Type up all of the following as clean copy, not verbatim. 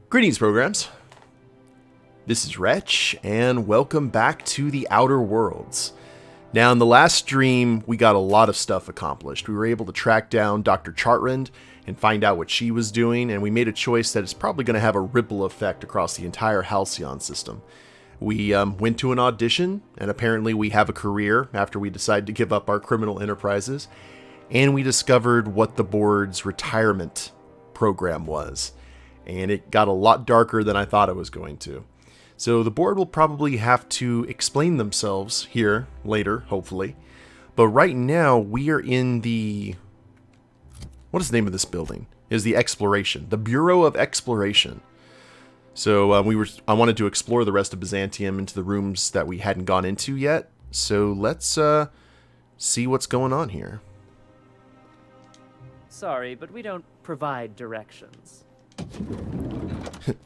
Greetings, programs. This is Wretch, and welcome back to the Outer Worlds. Now, in the last stream, we got a lot of stuff accomplished. We were able to track down Dr. Chartrand and find out what she was doing, and we made a choice that is probably going to have a ripple effect across the entire Halcyon system. We went to an audition, and apparently we have a career after we decided to give up our criminal enterprises, and we discovered what the board's retirement program was. And it got a lot darker than I thought it was going to. So the board will probably have to explain themselves here later, hopefully. But right now, we are in the... What is the name of this building? It is the Exploration. The Bureau of Exploration. So I wanted to explore the rest of Byzantium into the rooms that we hadn't gone into yet. So let's see what's going on here. Sorry, but we don't provide directions.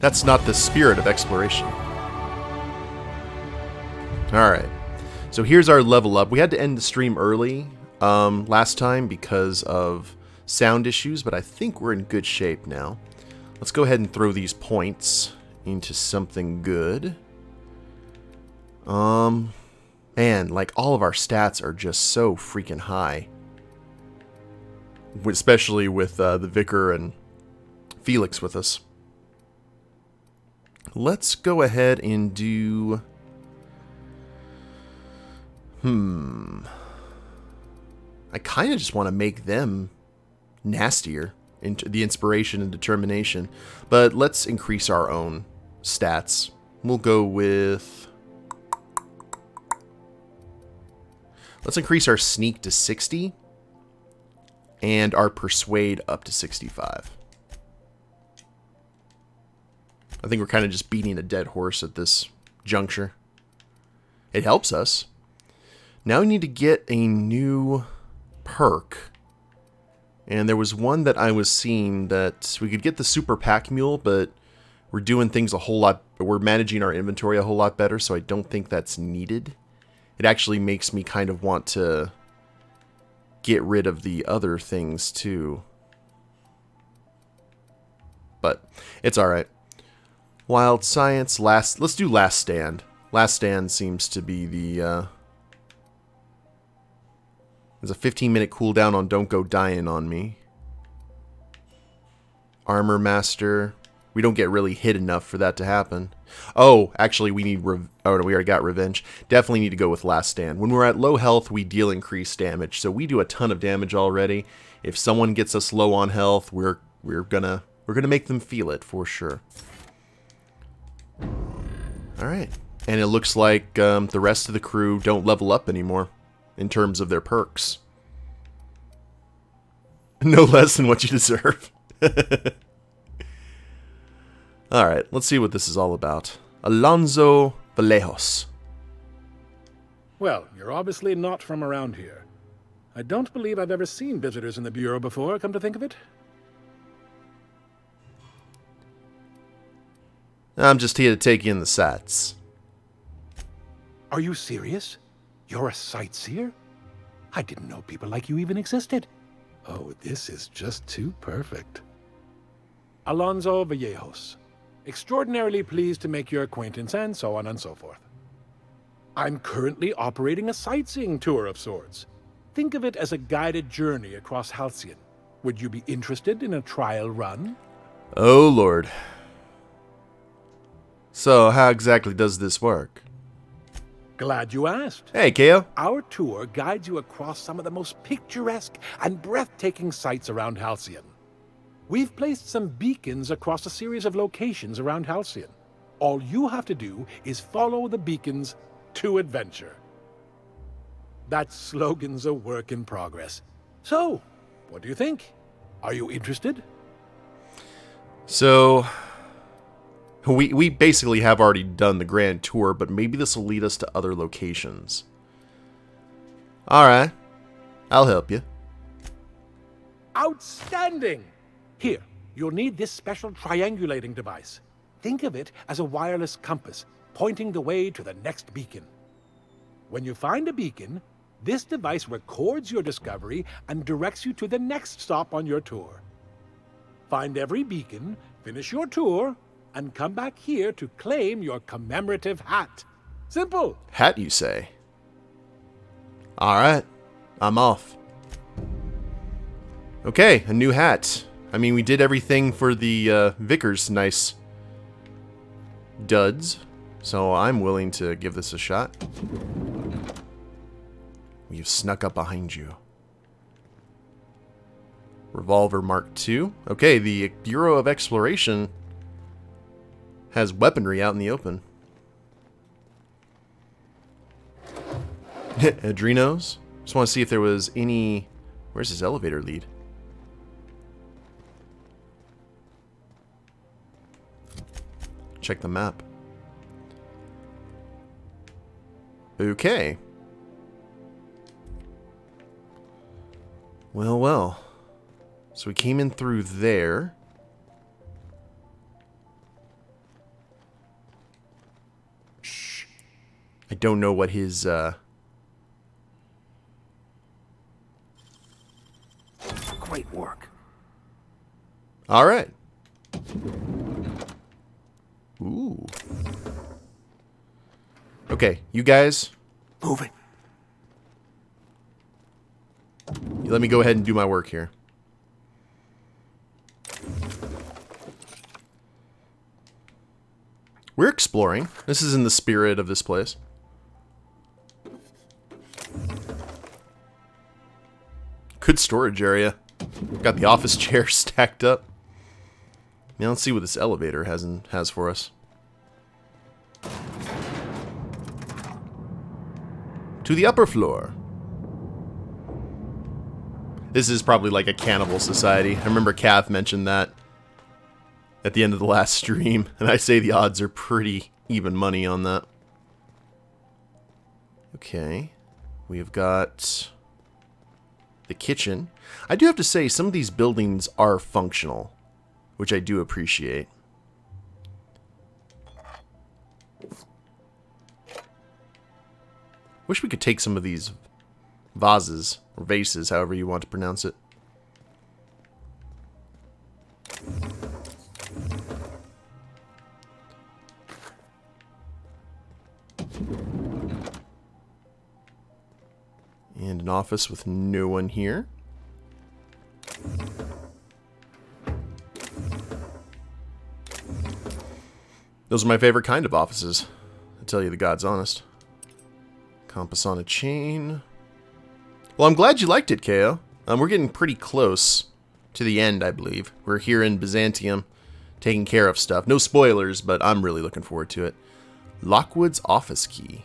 That's not the spirit of exploration. Alright, so here's our level up. We had to end the stream early last time because of sound issues, but I think we're in good shape now. Let's go ahead and throw these points into something good. Man, like all of our stats are just so freaking high. Especially with the Vicar and Felix with us. Let's go ahead and do... I kind of just want to make them nastier into the inspiration and determination. But let's increase our own stats. We'll go with... Let's increase our sneak to 60. And our persuade up to 65. I think we're kind of just beating a dead horse at this juncture. It helps us. Now we need to get a new perk. And there was one that I was seeing that we could get the Super Pack Mule, but we're doing things a whole lot... We're managing our inventory a whole lot better, so I don't think that's needed. It actually makes me kind of want to get rid of the other things too. But it's alright. Wild Science, let's do Last Stand. Last Stand seems to be the, There's a 15-minute cooldown on Don't Go Dying on me. Armor Master. We don't get really hit enough for that to happen. Oh, actually, we need... we already got Revenge. Definitely need to go with Last Stand. When we're at low health, we deal increased damage. So we do a ton of damage already. If someone gets us low on health, we're gonna make them feel it for sure. Alright. And it looks like the rest of the crew don't level up anymore in terms of their perks. No less than what you deserve. Alright, let's see what this is all about. Alonso Vallejos. Well, you're obviously not from around here. I don't believe I've ever seen visitors in the Bureau before, come to think of it. I'm just here to take in the sights. Are you serious? You're a sightseer? I didn't know people like you even existed. Oh, this is just too perfect. Alonso Vallejos. Extraordinarily pleased to make your acquaintance, and so on and so forth. I'm currently operating a sightseeing tour of sorts. Think of it as a guided journey across Halcyon. Would you be interested in a trial run? Oh, Lord. So, how exactly does this work? Glad you asked. Hey, Keo. Our tour guides you across some of the most picturesque and breathtaking sights around Halcyon. We've placed some beacons across a series of locations around Halcyon. All you have to do is follow the beacons to adventure. That slogan's a work in progress. So, what do you think? Are you interested? So, we basically have already done the grand tour, but maybe this will lead us to other locations. Alright, I'll help you. Outstanding! Here, you'll need this special triangulating device. Think of it as a wireless compass, pointing the way to the next beacon. When you find a beacon, this device records your discovery and directs you to the next stop on your tour. Find every beacon, finish your tour, and come back here to claim your commemorative hat. Simple. Hat, you say? Alright, I'm off. Okay, a new hat. I mean, we did everything for the Vickers nice duds, so I'm willing to give this a shot. We have snuck up behind you. Revolver Mark II. Okay, the Bureau of Exploration has weaponry out in the open. Adrenos. Just want to see if there was any... Where's his elevator lead? Check the map. Okay. Well, well. So we came in through there. Shh. I don't know what his, Great work. All right. Ooh. Okay, you guys. Move it. You let me go ahead and do my work here. We're exploring. This is in the spirit of this place. Good storage area. Got the office chair stacked up. Now let's see what this elevator has for us. To the upper floor. This is probably like a cannibal society. I remember Kath mentioned that at the end of the last stream, and I say the odds are pretty even money on that. Okay. We have got the kitchen. I do have to say, some of these buildings are functional, which I do appreciate. Wish we could take some of these vases, or vases, however you want to pronounce it. And an office with no one here. Those are my favorite kind of offices, to tell you the God's honest. Compass on a chain. Well, I'm glad you liked it, KO. We're getting pretty close to the end, I believe. We're here in Byzantium, taking care of stuff. No spoilers, but I'm really looking forward to it. Lockwood's office key.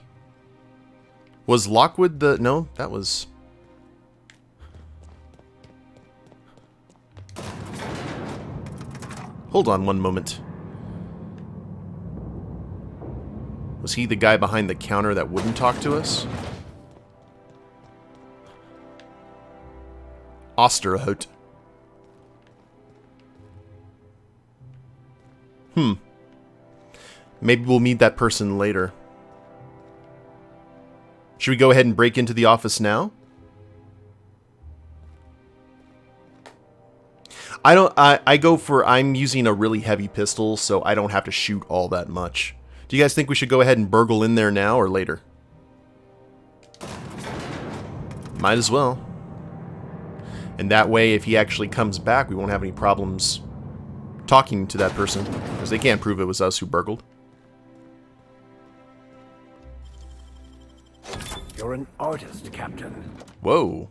Was Lockwood the... No, that was... Hold on one moment. Was he the guy behind the counter that wouldn't talk to us? Osterhout. Maybe we'll meet that person later. Should we go ahead and break into the office now? I'm using a really heavy pistol, so I don't have to shoot all that much. Do you guys think we should go ahead and burgle in there now or later? Might as well. And that way, if he actually comes back, we won't have any problems talking to that person, because they can't prove it was us who burgled. You're an artist, Captain. Whoa.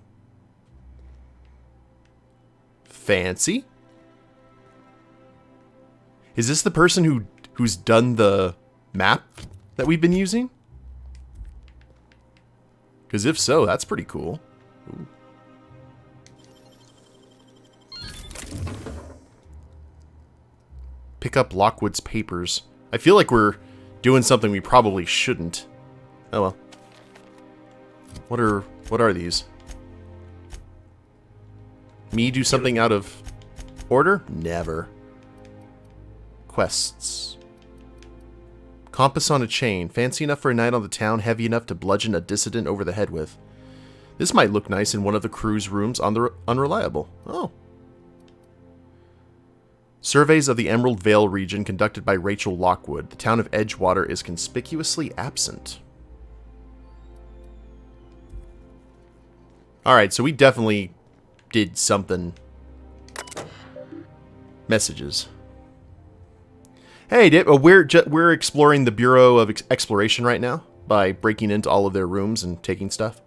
Fancy. Is this the person who's done the map that we've been using? Because if so, that's pretty cool. Ooh. Pick up Lockwood's papers. I feel like we're doing something we probably shouldn't. Oh well. What are these? Me do something out of order? Never. Quests. Compass on a chain. Fancy enough for a night on the town, heavy enough to bludgeon a dissident over the head with. This might look nice in one of the crew's rooms on the Unreliable. Oh. Surveys of the Emerald Vale region conducted by Rachel Lockwood. The town of Edgewater is conspicuously absent. Alright, so we definitely did something. Messages. Hey, we're exploring the Bureau of Exploration right now by breaking into all of their rooms and taking stuff.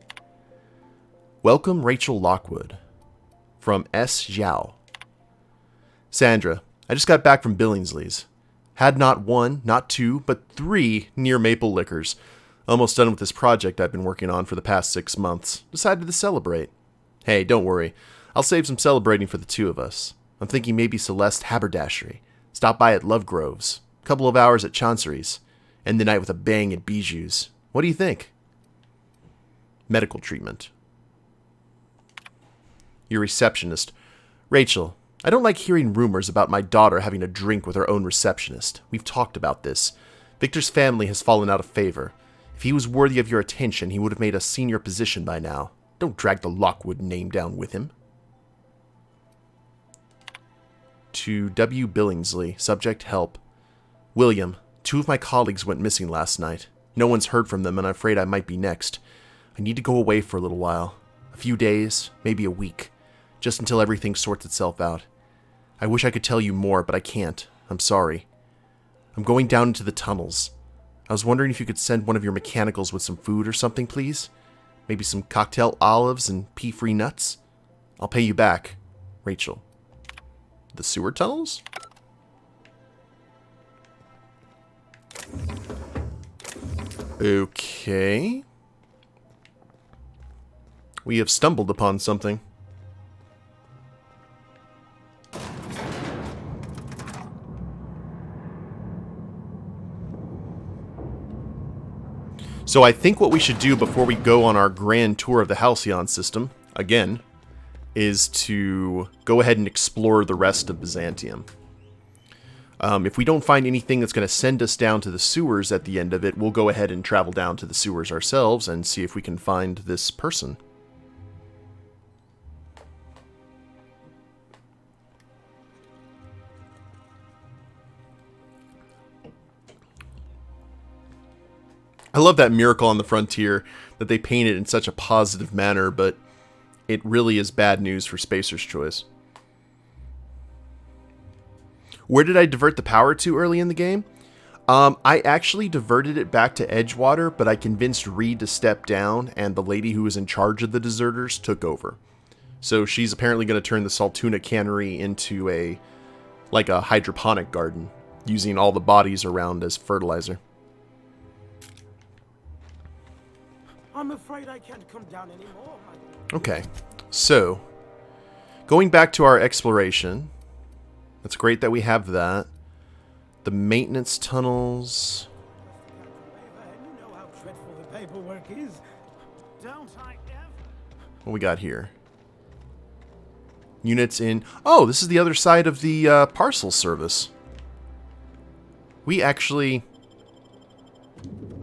Welcome, Rachel Lockwood. From S. Zhao. Sandra, I just got back from Billingsley's. Had not one, not two, but 3 near maple liquors. Almost done with this project I've been working on for the past 6 months. Decided to celebrate. Hey, don't worry. I'll save some celebrating for the 2 of us. I'm thinking maybe Celeste Haberdashery. Stop by at Lovegrove's. Couple of hours at Chancery's. End the night with a bang at Bijou's. What do you think? Medical treatment. Your receptionist. Rachel, I don't like hearing rumors about my daughter having a drink with her own receptionist. We've talked about this. Victor's family has fallen out of favor. If he was worthy of your attention, he would have made a senior position by now. Don't drag the Lockwood name down with him. To W. Billingsley. Subject, help. William, 2 of my colleagues went missing last night. No one's heard from them, and I'm afraid I might be next. I need to go away for a little while. A few days, maybe a week. Just until everything sorts itself out. I wish I could tell you more, but I can't. I'm sorry. I'm going down into the tunnels. I was wondering if you could send one of your mechanicals with some food or something, please? Maybe some cocktail olives and pea-free nuts? I'll pay you back. Rachel. The sewer tunnels? Okay. We have stumbled upon something. So I think what we should do before we go on our grand tour of the Halcyon system, again, is to go ahead and explore the rest of Byzantium. If we don't find anything that's going to send us down to the sewers at the end of it, we'll go ahead and travel down to the sewers ourselves and see if we can find this person. I love that miracle on the frontier that they painted in such a positive manner, but it really is bad news for Spacer's Choice. Where did I divert the power to early in the game? I actually diverted it back to Edgewater, but I convinced Reed to step down, and the lady who was in charge of the deserters took over. So she's apparently going to turn the Saltuna Cannery into a hydroponic garden, using all the bodies around as fertilizer. I'm afraid I can't come down anymore. Okay, so going back to our exploration, it's great that we have that. The maintenance tunnels. You know how dreadful the paperwork is. Don't I ever? What we got here? Units in... Oh, this is the other side of the parcel service. We actually...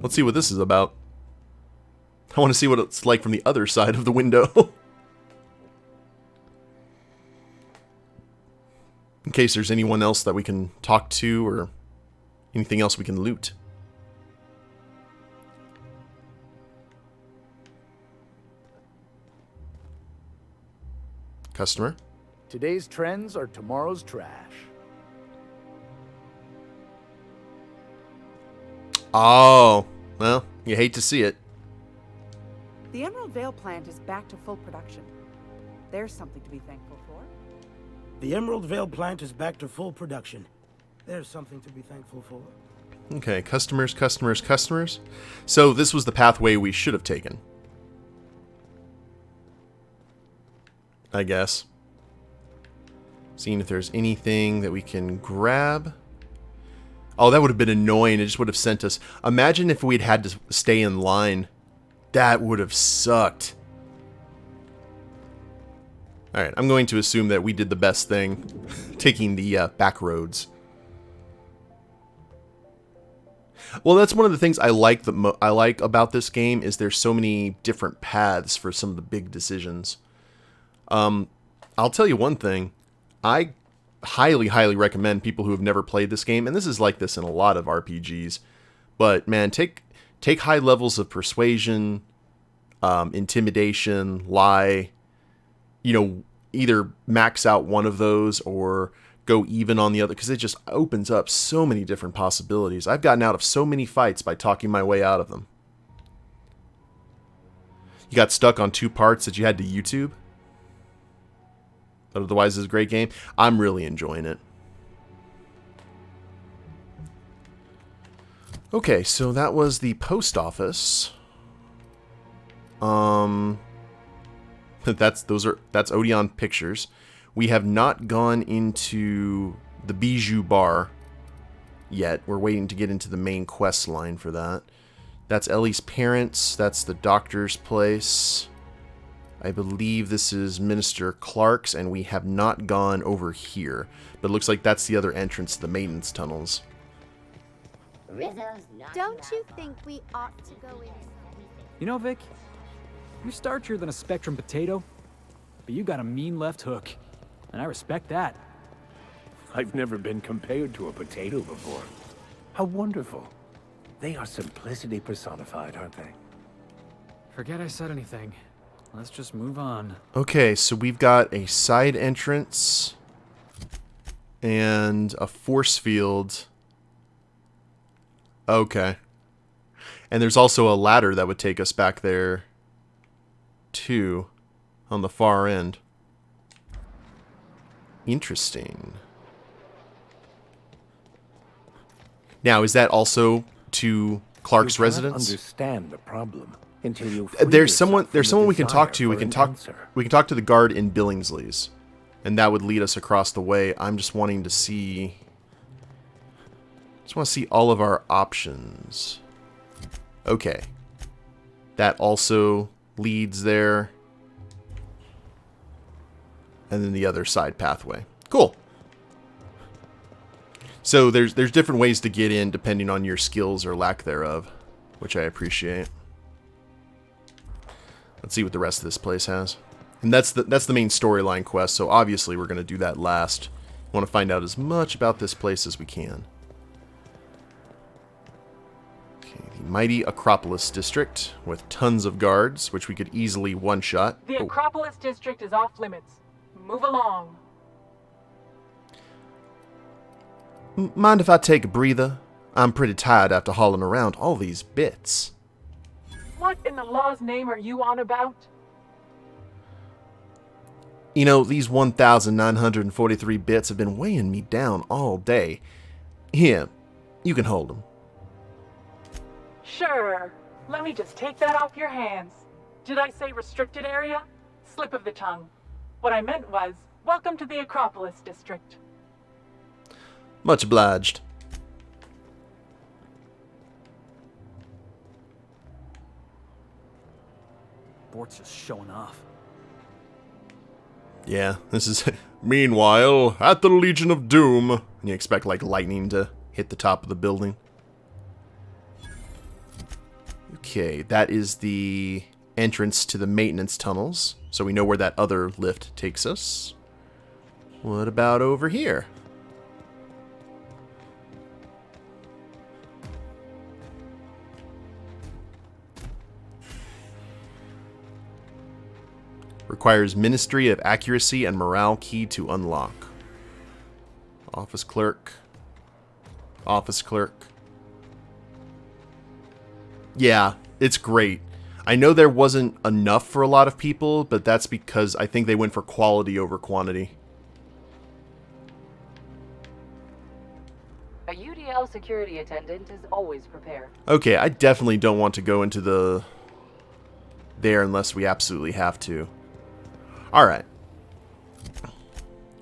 Let's see what this is about. I want to see what it's like from the other side of the window. In case there's anyone else that we can talk to or anything else we can loot. Customer. Today's trends are tomorrow's trash. Oh, well, you hate to see it. The Emerald Vale plant is back to full production. There's something to be thankful for. The Emerald Vale plant is back to full production. There's something to be thankful for. Okay, customers, customers, customers. So this was the pathway we should have taken. I guess. Seeing if there's anything that we can grab. Oh, that would have been annoying. It just would have sent us... Imagine if we'd had to stay in line. That would have sucked. Alright, I'm going to assume that we did the best thing. Taking the back roads. Well, that's one of the things I like about this game is there's so many different paths for some of the big decisions. I'll tell you one thing. I highly, highly recommend people who have never played this game, and this is like this in a lot of RPGs, but man, take high levels of persuasion, intimidation, lie, either max out one of those or go even on the other, because it just opens up so many different possibilities. I've gotten out of so many fights by talking my way out of them. You got stuck on 2 parts that you had to YouTube? But otherwise, it's a great game. I'm really enjoying it. Okay, so that was the post office. That's Odeon Pictures. We have not gone into the Bijou Bar yet. We're waiting to get into the main quest line for that. That's Ellie's parents. That's the doctor's place. I believe this is Minister Clark's, and we have not gone over here. But it looks like that's the other entrance to the maintenance tunnels. Don't you think we ought to go in? You know, Vic, you're starchier than a Spectrum potato, but you got a mean left hook, and I respect that. I've never been compared to a potato before. How wonderful. They are simplicity personified, aren't they? Forget I said anything. Let's just move on. Okay, so we've got a side entrance and a force field. Okay. And there's also a ladder that would take us back there too, on the far end. Interesting. Now, is that also to Clark's residence? Understand the problem until you There's someone we can talk to. We can talk to the guard in Billingsley's, and that would lead us across the way. I'm just wanting to see. Just want to see all of our options. Okay. That also leads there. And then the other side pathway. Cool. So there's different ways to get in depending on your skills or lack thereof, which I appreciate. Let's see what the rest of this place has. And that's the main storyline quest, so obviously we're going to do that last. We want to find out as much about this place as we can. Okay, the mighty Acropolis District with tons of guards, which we could easily one-shot. The Acropolis District is off limits. Move along. Mind if I take a breather? I'm pretty tired after hauling around all these bits. What in the law's name are you on about? You know, these 1,943 bits have been weighing me down all day. Here, you can hold them. Sure. Let me just take that off your hands. Did I say restricted area? Slip of the tongue. What I meant was, welcome to the Acropolis District. Much obliged. Bort's just showing off. Yeah, this is... Meanwhile, at the Legion of Doom. And you expect, like, lightning to hit the top of the building. Okay, that is the entrance to the maintenance tunnels. So we know where that other lift takes us. What about over here? Requires Ministry of Accuracy and Morale key to unlock. Office clerk. Office clerk. Yeah, it's great. I know there wasn't enough for a lot of people, but that's because I think they went for quality over quantity. A UDL security attendant is always prepared. Okay, I definitely don't want to go into there unless we absolutely have to. Alright.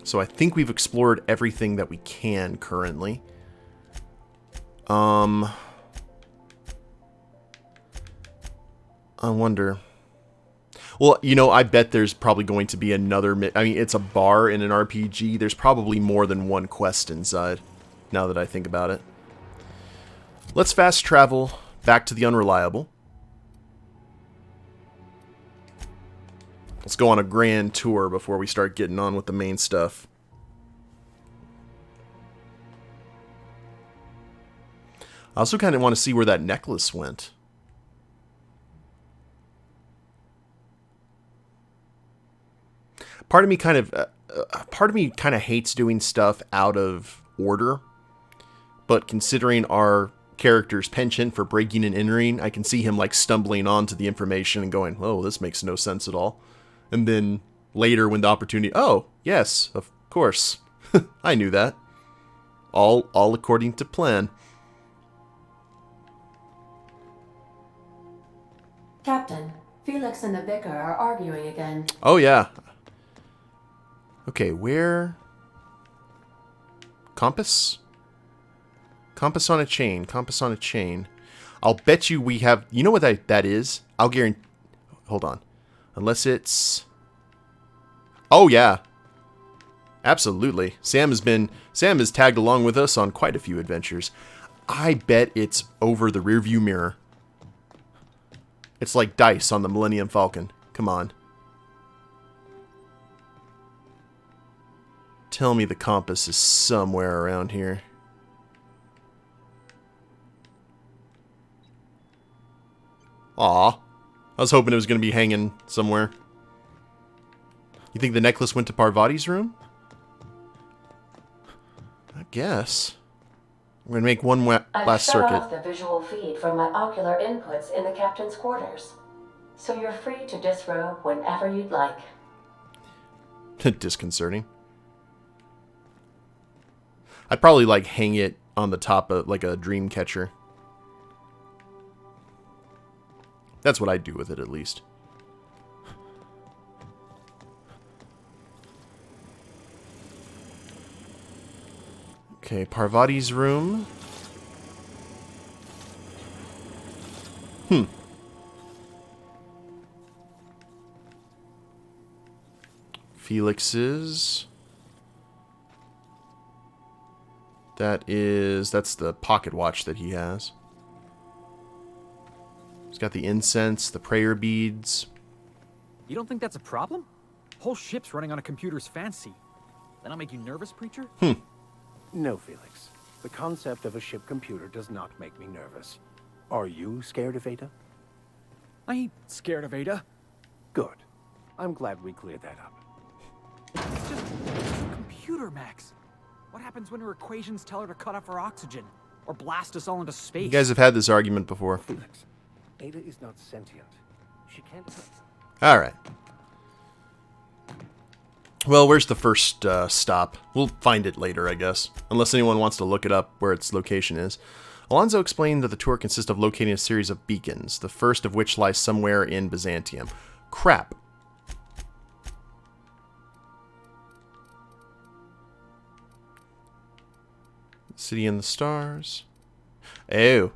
So I think we've explored everything that we can currently. I wonder. Well, you know, I bet there's probably going to be another... I mean, it's a bar in an RPG. There's probably more than one quest inside, now that I think about it. Let's fast travel back to the Unreliable. Let's go on a grand tour before we start getting on with the main stuff. I also kind of want to see where that necklace went. Part of me kind of hates doing stuff out of order, but considering our character's penchant for breaking and entering, I can see him like stumbling onto the information and going, "Oh, this makes no sense at all." And then later, when the opportunity, "Oh, yes, of course, I knew that." All according to plan. Captain, Felix and the Vicar are arguing again. Oh, yeah. Okay, where? Compass? Compass on a chain. Compass on a chain. I'll bet you we have... You know what that is? I'll guarantee... Hold on. Unless it's... Oh, yeah. Absolutely. Sam has tagged along with us on quite a few adventures. I bet it's over the rearview mirror. It's like dice on the Millennium Falcon. Come on. Tell me the compass is somewhere around here. Aw. I was hoping it was going to be hanging somewhere. You think the necklace went to Parvati's room? I guess. We're going to make one last circuit. I've shut off the visual feed from my ocular inputs in the captain's quarters. So you're free to disrobe whenever you'd like. Disconcerting. I'd probably like hang it on the top of like a dream catcher. That's what I'd do with it, at least. Okay, Parvati's room. Felix's. That's the pocket watch that he has. He's got the incense, the prayer beads. You don't think that's a problem? Whole ship's running on a computer's fancy. That'll make you nervous, preacher? No, Felix. The concept of a ship computer does not make me nervous. Are you scared of Ada? I ain't scared of Ada. Good. I'm glad we cleared that up. It's just a computer, Max. What happens when her equations tell her to cut off her oxygen? Or blast us all into space? You guys have had this argument before. Felix, Ada is not sentient. She can't... Alright. Well, where's the first stop? We'll find it later, I guess. Unless anyone wants to look it up where its location is. Alonzo explained that the tour consists of locating a series of beacons, the first of which lies somewhere in Byzantium. Crap. City in the Stars. Oh.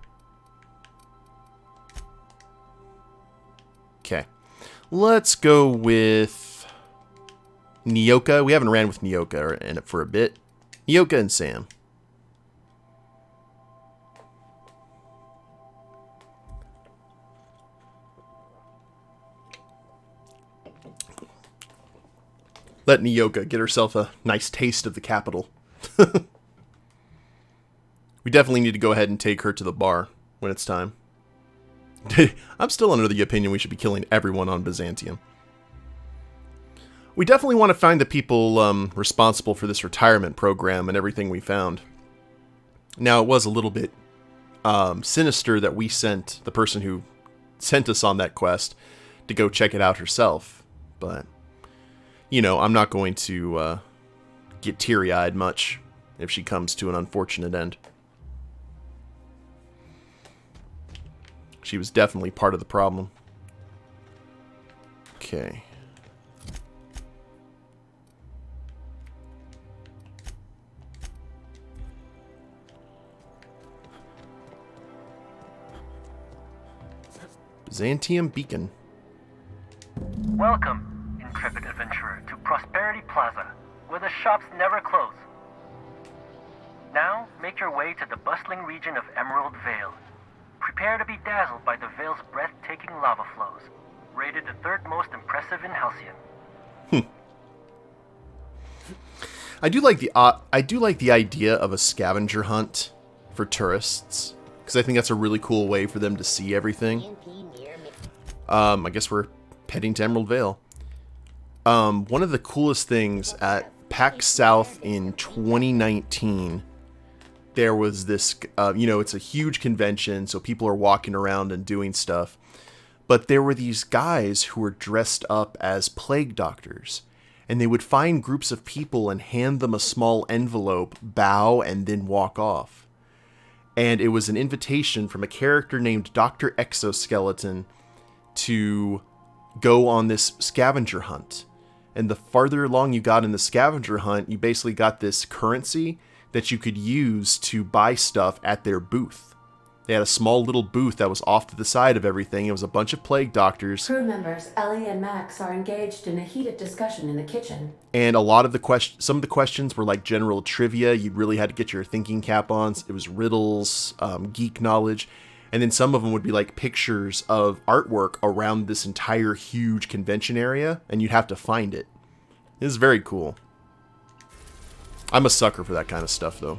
Okay. Let's go with Nyoka. We haven't ran with Nyoka in it for a bit. Nyoka and Sam. Let Nyoka get herself a nice taste of the capital. We definitely need to go ahead and take her to the bar when it's time. I'm still under the opinion we should be killing everyone on Byzantium. We definitely want to find the people responsible for this retirement program and everything we found. Now, it was a little bit sinister that we sent the person who sent us on that quest to go check it out herself. But, you know, I'm not going to get teary-eyed much if she comes to an unfortunate end. She was definitely part of the problem. Okay. Byzantium Beacon. Welcome, intrepid adventurer, to Prosperity Plaza, where the shops never close. Now, make your way to the bustling region of Emerald Vale. Prepare to be dazzled by the Vale's breathtaking lava flows, rated the third most impressive in Halcyon. I do like the idea of a scavenger hunt for tourists. because I think that's a really cool way for them to see everything. I guess we're heading to Emerald Vale. One of the coolest things at PAX South in 2019, there was this, it's a huge convention, so people are walking around and doing stuff. But there were these guys who were dressed up as plague doctors. And they would find groups of people and hand them a small envelope, bow, and then walk off. And it was an invitation from a character named Dr. Exoskeleton to go on this scavenger hunt. And the farther along you got in the scavenger hunt, you basically got this currency that you could use to buy stuff at their booth. They had a small little booth that was off to the side of everything. It was a bunch of plague doctors. Crew members Ellie and Max are engaged in a heated discussion in the kitchen. And a lot of some of the questions were like general trivia. You really had to get your thinking cap on. It was riddles, geek knowledge. And then some of them would be like pictures of artwork around this entire huge convention area. And you'd have to find it. It was very cool. I'm a sucker for that kind of stuff, though.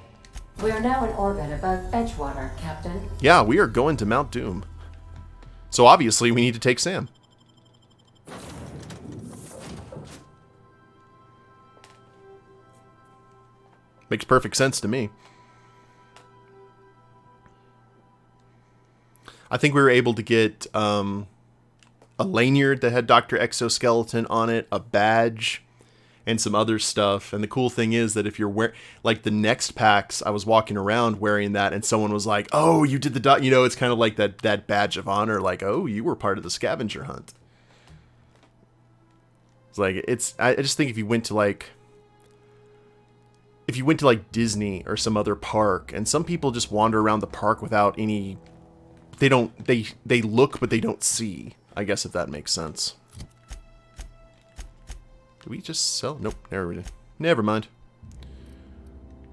We are now in orbit above Edgewater, Captain. Yeah, we are going to Mount Doom. So obviously we need to take Sam. Makes perfect sense to me. I think we were able to get a lanyard that had Dr. Exoskeleton on it, a badge, and some other stuff. And the cool thing is that if you're like the next PAX, I was walking around wearing that, and someone was like, "Oh, you did the it's kind of like that badge of honor, like, oh, you were part of the scavenger hunt." It's like I just think if you went to like Disney or some other park, and some people just wander around the park without any, they look but they don't see, I guess, if that makes sense. Did we just sell? Nope, never mind.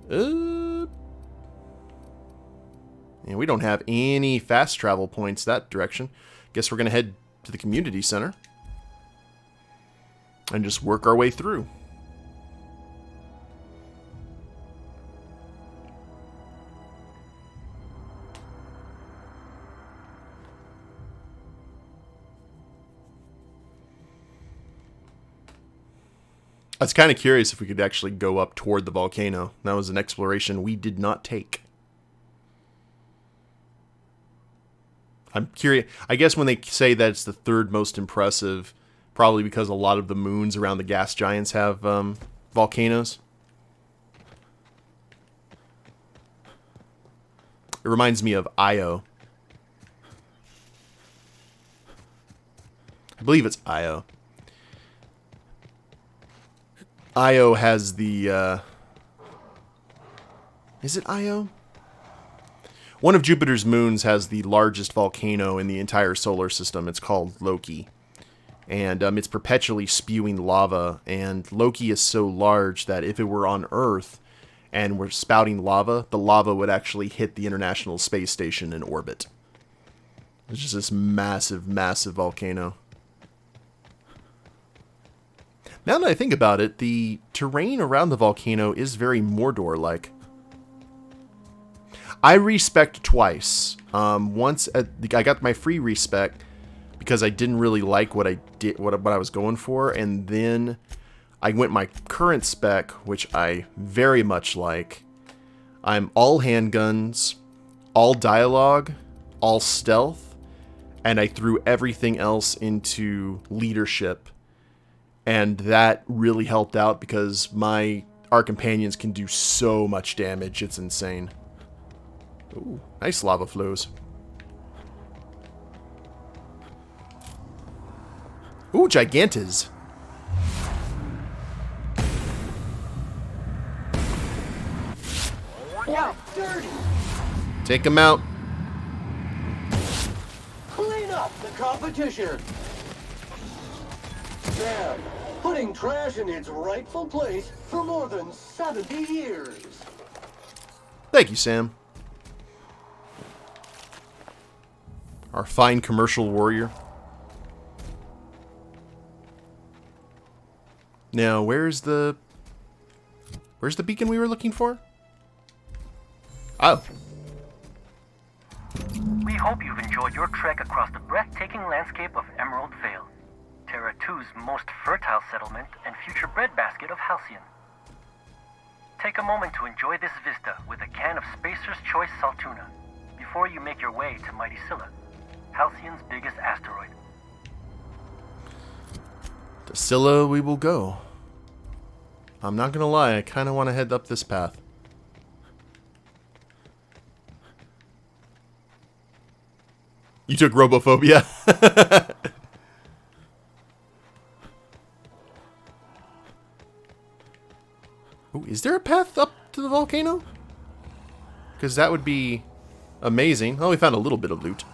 Yeah, we don't have any fast travel points that direction. Guess we're gonna head to the community center and just work our way through. I was kind of curious if we could actually go up toward the volcano. That was an exploration we did not take. I'm curious. I guess when they say that it's the third most impressive, probably because a lot of the moons around the gas giants have volcanoes. It reminds me of Io. I believe it's Io. Io has the, is it Io? One of Jupiter's moons has the largest volcano in the entire solar system. It's called Loki. And it's perpetually spewing lava. And Loki is so large that if it were on Earth and were spouting lava, the lava would actually hit the International Space Station in orbit. It's just this massive, massive volcano. Now that I think about it, the terrain around the volcano is very Mordor-like. I respect twice. Once I got my free respec because I didn't really like what I did, what I was going for, and then I went my current spec, which I very much like. I'm all handguns, all dialogue, all stealth, and I threw everything else into leadership. And that really helped out because our companions can do so much damage. It's insane. Ooh, nice lava flows. Ooh, Gigantes. Wow, dirty! Take him out. Clean up the competition! Sam, putting trash in its rightful place for more than 70 years. Thank you, Sam. Our fine commercial warrior. Now, where's the beacon we were looking for? Oh. hope you've enjoyed your trek across the breathtaking landscape of Emerald Vale, Terra 2's most fertile settlement and future breadbasket of Halcyon. Take a moment to enjoy this vista with a can of Spacer's Choice Saltuna before you make your way to Mighty Scylla, Halcyon's biggest asteroid. To Scylla we will go. I'm not gonna lie, I kind of want to head up this path. You took Robophobia? Ooh, is there a path up to the volcano? Because that would be amazing. Oh, we found a little bit of loot.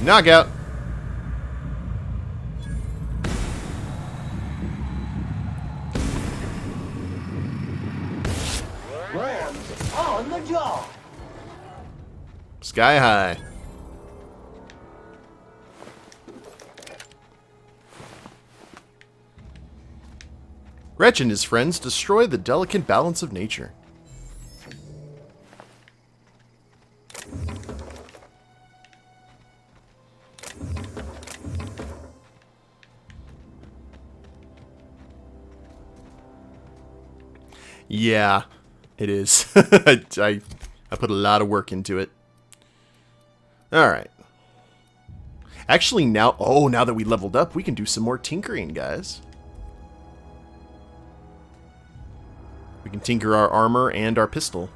Knockout! Rams on the job. Sky high. Wretch and his friends destroy the delicate balance of nature. Yeah, it is. I put a lot of work into it. Alright. Actually, now that we leveled up, we can do some more tinkering, guys. We can tinker our armor and our pistol.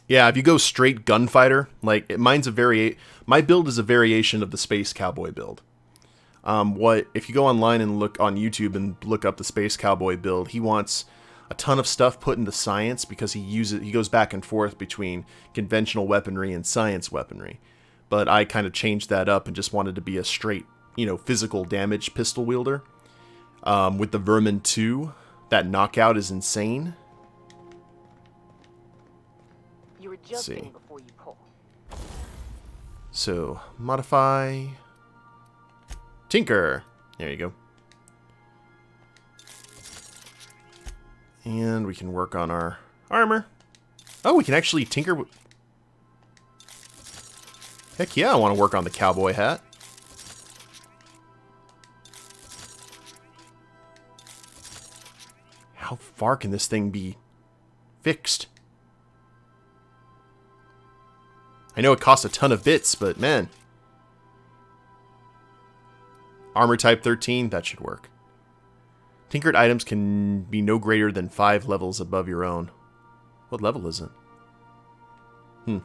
Yeah, if you go straight gunfighter, like my build is a variation of the Space Cowboy build. If you go online and look on YouTube and look up the Space Cowboy build, he wants a ton of stuff put into science because he goes back and forth between conventional weaponry and science weaponry. But I kind of changed that up and just wanted to be a straight, physical damage pistol wielder. With the Vermin 2, that knockout is insane. You were just before you pull. So, modify... Tinker! There you go. And we can work on our armor. Oh, we can actually tinker with... Heck yeah, I want to work on the cowboy hat. How far can this thing be fixed? I know it costs a ton of bits, but man. Armor type 13, that should work. Tinkered items can be no greater than 5 levels above your own. What level is it? You're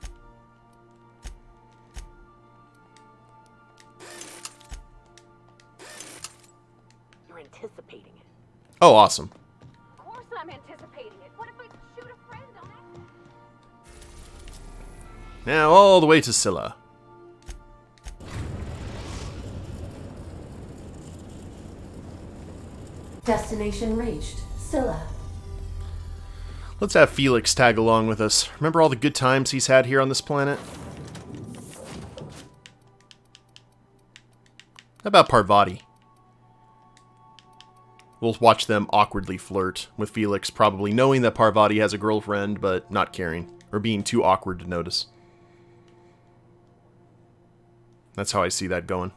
anticipating it. Oh, awesome. Of course I'm anticipating it. What if I shoot a friend on accident? Now all the way to Scylla. Destination reached. Scylla. Let's have Felix tag along with us. Remember all the good times he's had here on this planet? How about Parvati? We'll watch them awkwardly flirt, with Felix probably knowing that Parvati has a girlfriend, but not caring, or being too awkward to notice. That's how I see that going.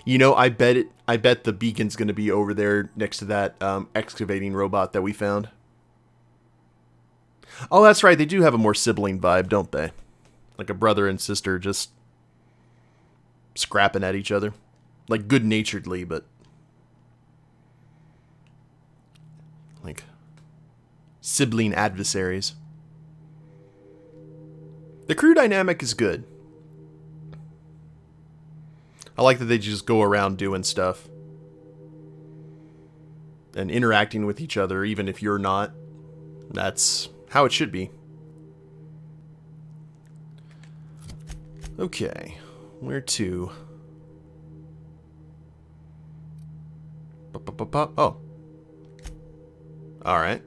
I bet the beacon's going to be over there next to that excavating robot that we found. Oh, that's right. They do have a more sibling vibe, don't they? Like a brother and sister just scrapping at each other. Like good-naturedly, but like sibling adversaries. The crew dynamic is good. I like that they just go around doing stuff and interacting with each other, even if you're not. That's how it should be. Okay, where to? Oh. Alright.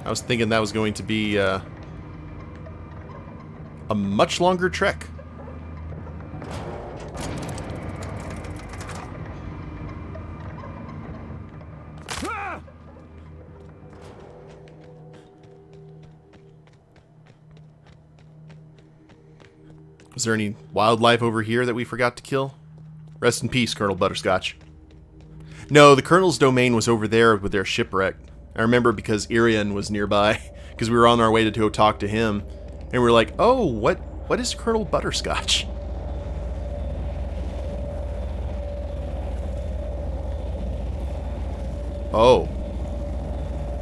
I was thinking that was going to be a much longer trek. Was there any wildlife over here that we forgot to kill? Rest in peace, Colonel Butterscotch. No, the Colonel's domain was over there with their shipwreck. I remember because Irian was nearby, because we were on our way to go talk to him, and we were like, oh, what is Colonel Butterscotch? Oh.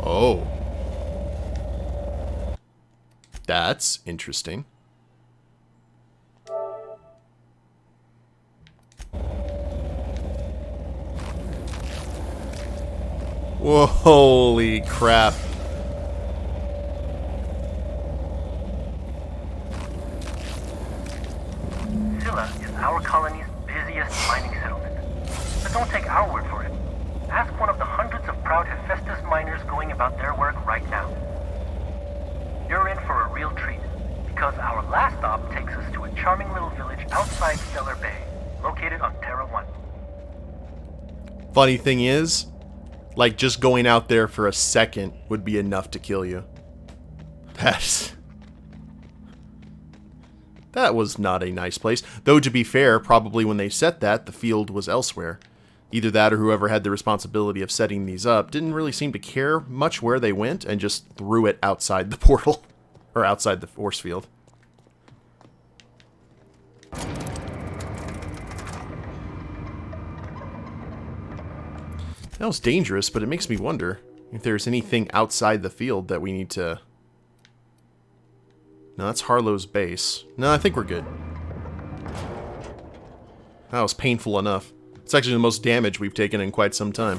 Oh. That's interesting. Whoa, holy crap. Scylla is our colony's busiest mining settlement. But don't take our word for it. Ask one of the hundreds of proud Hephaestus miners going about their work right now. You're in for a real treat, because our last stop takes us to a charming little village outside Stellar Bay, located on Terra 1. Funny thing is, like, just going out there for a second would be enough to kill you. That was not a nice place. Though, to be fair, probably when they set that, the field was elsewhere. Either that or whoever had the responsibility of setting these up didn't really seem to care much where they went and just threw it outside the portal. Or outside the force field. That was dangerous, but it makes me wonder if there's anything outside the field that we need to... No, that's Harlow's base. No, I think we're good. That was painful enough. It's actually the most damage we've taken in quite some time.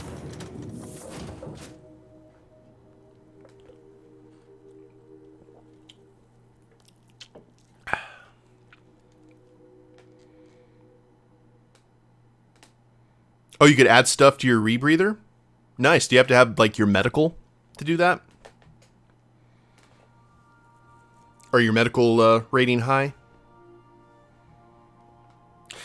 Oh, you could add stuff to your rebreather? Nice. Do you have to have, like, your medical to do that? Or your medical rating high?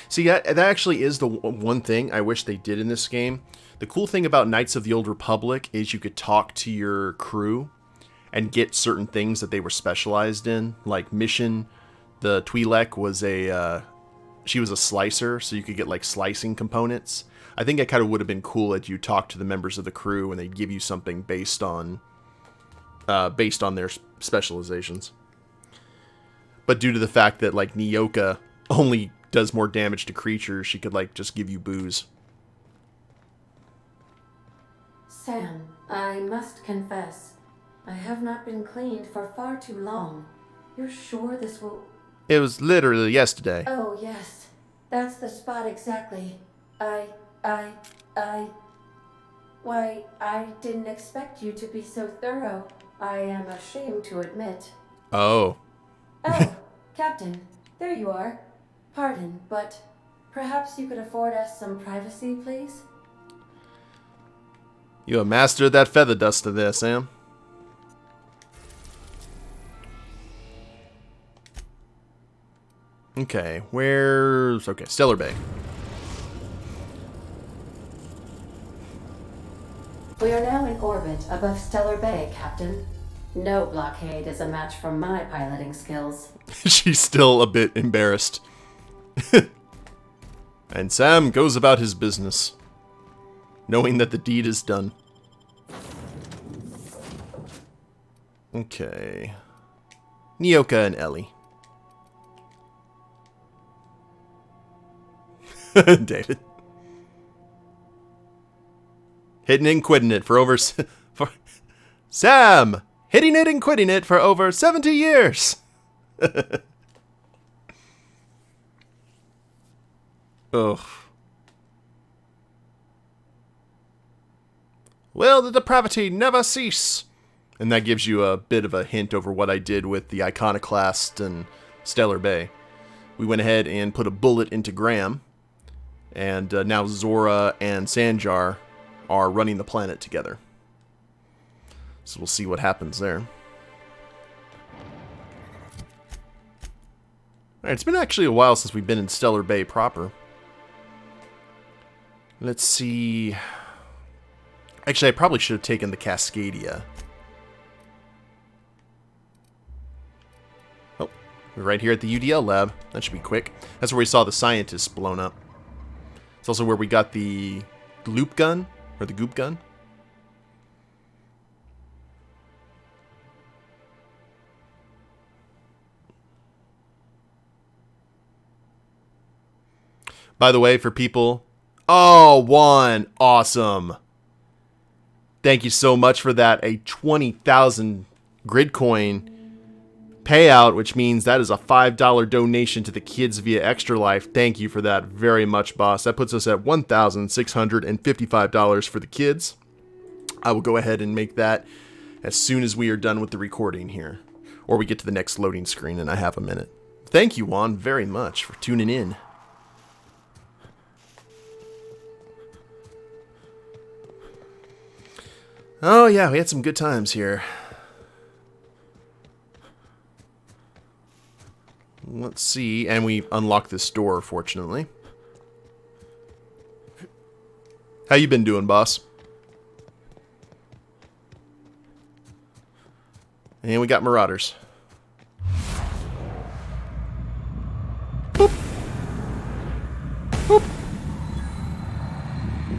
See, that actually is the one thing I wish they did in this game. The cool thing about Knights of the Old Republic is you could talk to your crew and get certain things that they were specialized in. Like Mission, the Twi'lek was she was a slicer, so you could get, like, slicing components. I think it kind of would have been cool that you talk to the members of the crew and they'd give you something based on their specializations. But due to the fact that, like, Nyoka only does more damage to creatures, she could, like, just give you booze. Sam, I must confess, I have not been cleaned for far too long. You're sure this will... It was literally yesterday. Oh, yes. That's the spot exactly. Why, I didn't expect you to be so thorough. I am ashamed to admit. Oh. Oh, Captain, there you are. Pardon, but perhaps you could afford us some privacy, please? You a master of that feather duster there, Sam. Okay, where's... Okay, Stellar Bay. We are now in orbit above Stellar Bay, Captain. No blockade is a match for my piloting skills. She's still a bit embarrassed. And Sam goes about his business, knowing that the deed is done. Okay. Nyoka and Ellie. David. Hitting and quitting it for over... Sam! Hitting it and quitting it for over 70 years! Ugh. Will the depravity never cease? And that gives you a bit of a hint over what I did with the Iconoclast and Stellar Bay. We went ahead and put a bullet into Graham, and now Zora and Sanjar are running the planet together. So we'll see what happens there. Alright, it's been actually a while since we've been in Stellar Bay proper. Let's see... Actually, I probably should have taken the Cascadia. Oh, We're right here at the UDL lab. That should be quick. That's where we saw the scientists blown up. It's also where we got the loop gun, or the goop gun. By the way, for people... Oh, Juan! Awesome! Thank you so much for that. A 20,000 grid coin payout, which means that is a $5 donation to the kids via Extra Life. Thank you for that very much, boss. That puts us at $1,655 for the kids. I will go ahead and make that as soon as we are done with the recording here. Or we get to the next loading screen and I have a minute. Thank you, Juan, very much for tuning in. Oh yeah, we had some good times here. Let's see, and we unlocked this door, fortunately. How you been doing, boss? And we got marauders. Boop. Boop.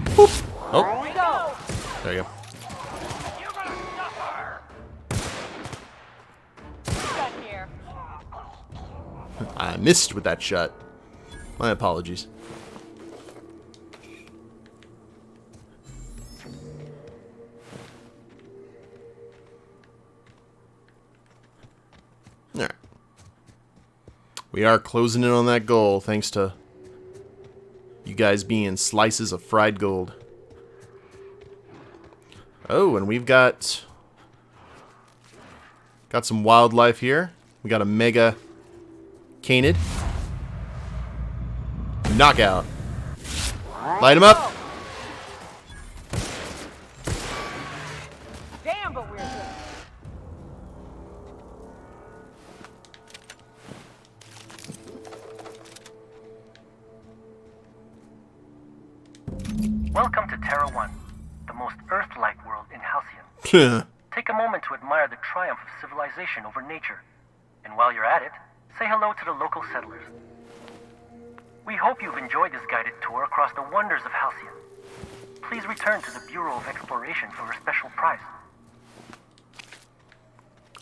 Boop. Oh, there you go. I missed with that shot. My apologies. Alright. We are closing in on that goal, thanks to you guys being slices of fried gold. Oh, and we've got some wildlife here. We got a mega canid. Knockout. Light him up. Damn, but we're good. Welcome to Terra 1, the most Earth-like world in Halcyon. Take a moment to admire the triumph of civilization over nature. And while you're at it, say hello to the local settlers. We hope you've enjoyed this guided tour across the wonders of Halcyon. Please return to the Bureau of Exploration for a special prize.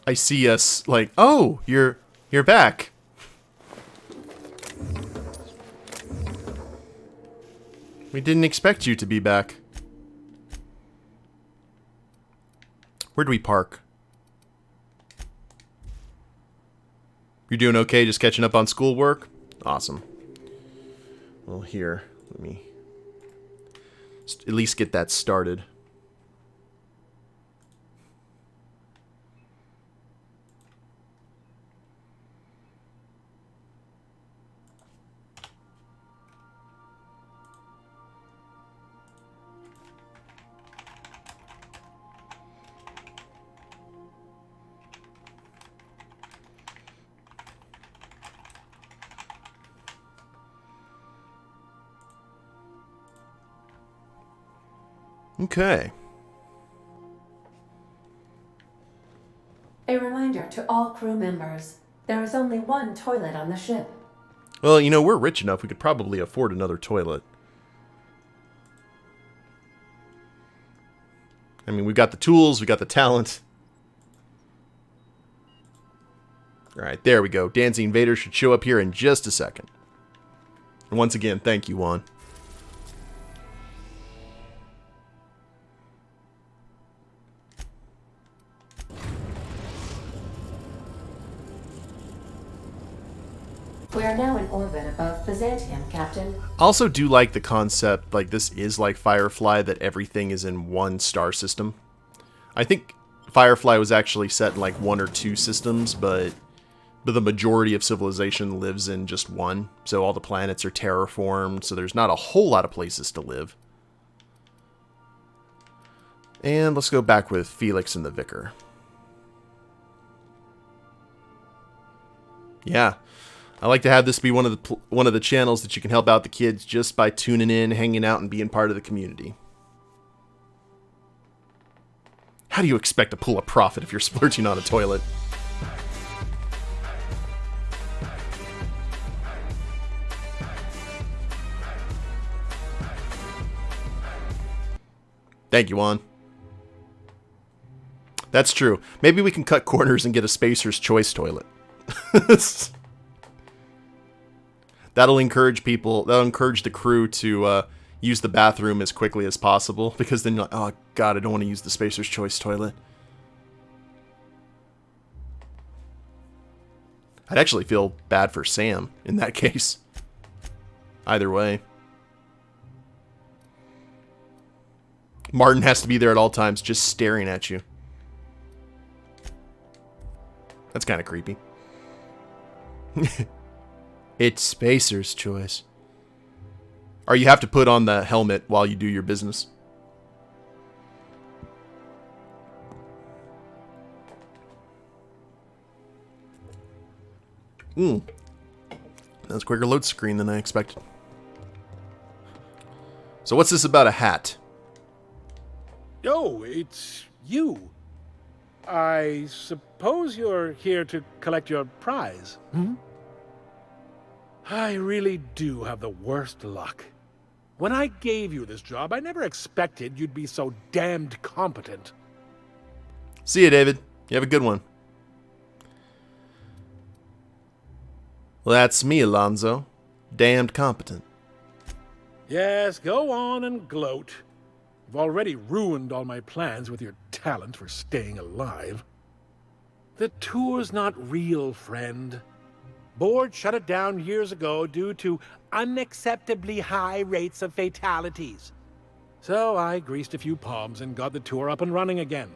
I see us like, oh, you're back. We didn't expect you to be back. Where do we park? You're doing okay, just catching up on schoolwork? Awesome. Well, here, let me at least get that started. Okay. A reminder to all crew members, there is only one toilet on the ship. Well, you know, we're rich enough, we could probably afford another toilet. I mean, we've got the tools, we got the talent. Alright, there we go. Dancing Vader should show up here in just a second. And once again, thank you, Juan. We are now in orbit above Byzantium, Captain. Also do like the concept, like this is like Firefly, that everything is in one star system. I think Firefly was actually set in like 1 or 2 systems, but the majority of civilization lives in just one. So all the planets are terraformed, so there's not a whole lot of places to live. And let's go back with Felix and the Vicar. Yeah. I like to have this be one of the channels that you can help out the kids just by tuning in, hanging out, and being part of the community. How do you expect to pull a profit if you're splurging on a toilet? Thank you, Juan. That's true. Maybe we can cut corners and get a Spacer's Choice toilet. That'll encourage people, that'll encourage the crew to use the bathroom as quickly as possible, because then you're like, oh god, I don't want to use the Spacer's Choice toilet. I'd actually feel bad for Sam in that case. Either way. Martin has to be there at all times, just staring at you. That's kind of creepy. It's Spacer's Choice. Or you have to put on the helmet while you do your business. That's a quicker load screen than I expected. So what's this about a hat? Oh, it's you. I suppose you're here to collect your prize, hmm? I really do have the worst luck. When I gave you this job, I never expected you'd be so damned competent. See you, David. You have a good one. Well, that's me, Alonzo. Damned competent. Yes, go on and gloat. You've already ruined all my plans with your talent for staying alive. The tour's not real, friend. Board shut it down years ago due to unacceptably high rates of fatalities. So I greased a few palms and got the tour up and running again.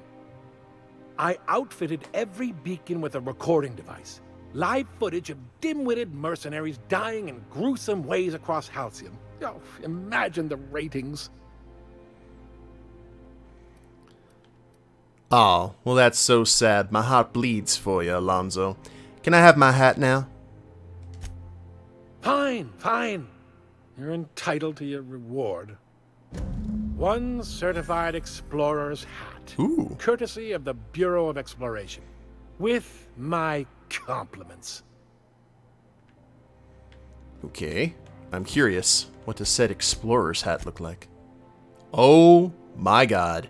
I outfitted every beacon with a recording device. Live footage of dim-witted mercenaries dying in gruesome ways across Halcyon. Oh, imagine the ratings. Oh, well that's so sad. My heart bleeds for you, Alonzo. Can I have my hat now? Fine, fine. You're entitled to your reward. One certified explorer's hat. Ooh. Courtesy of the Bureau of Exploration. With my compliments. Okay. I'm curious. What does said explorer's hat look like? Oh my god.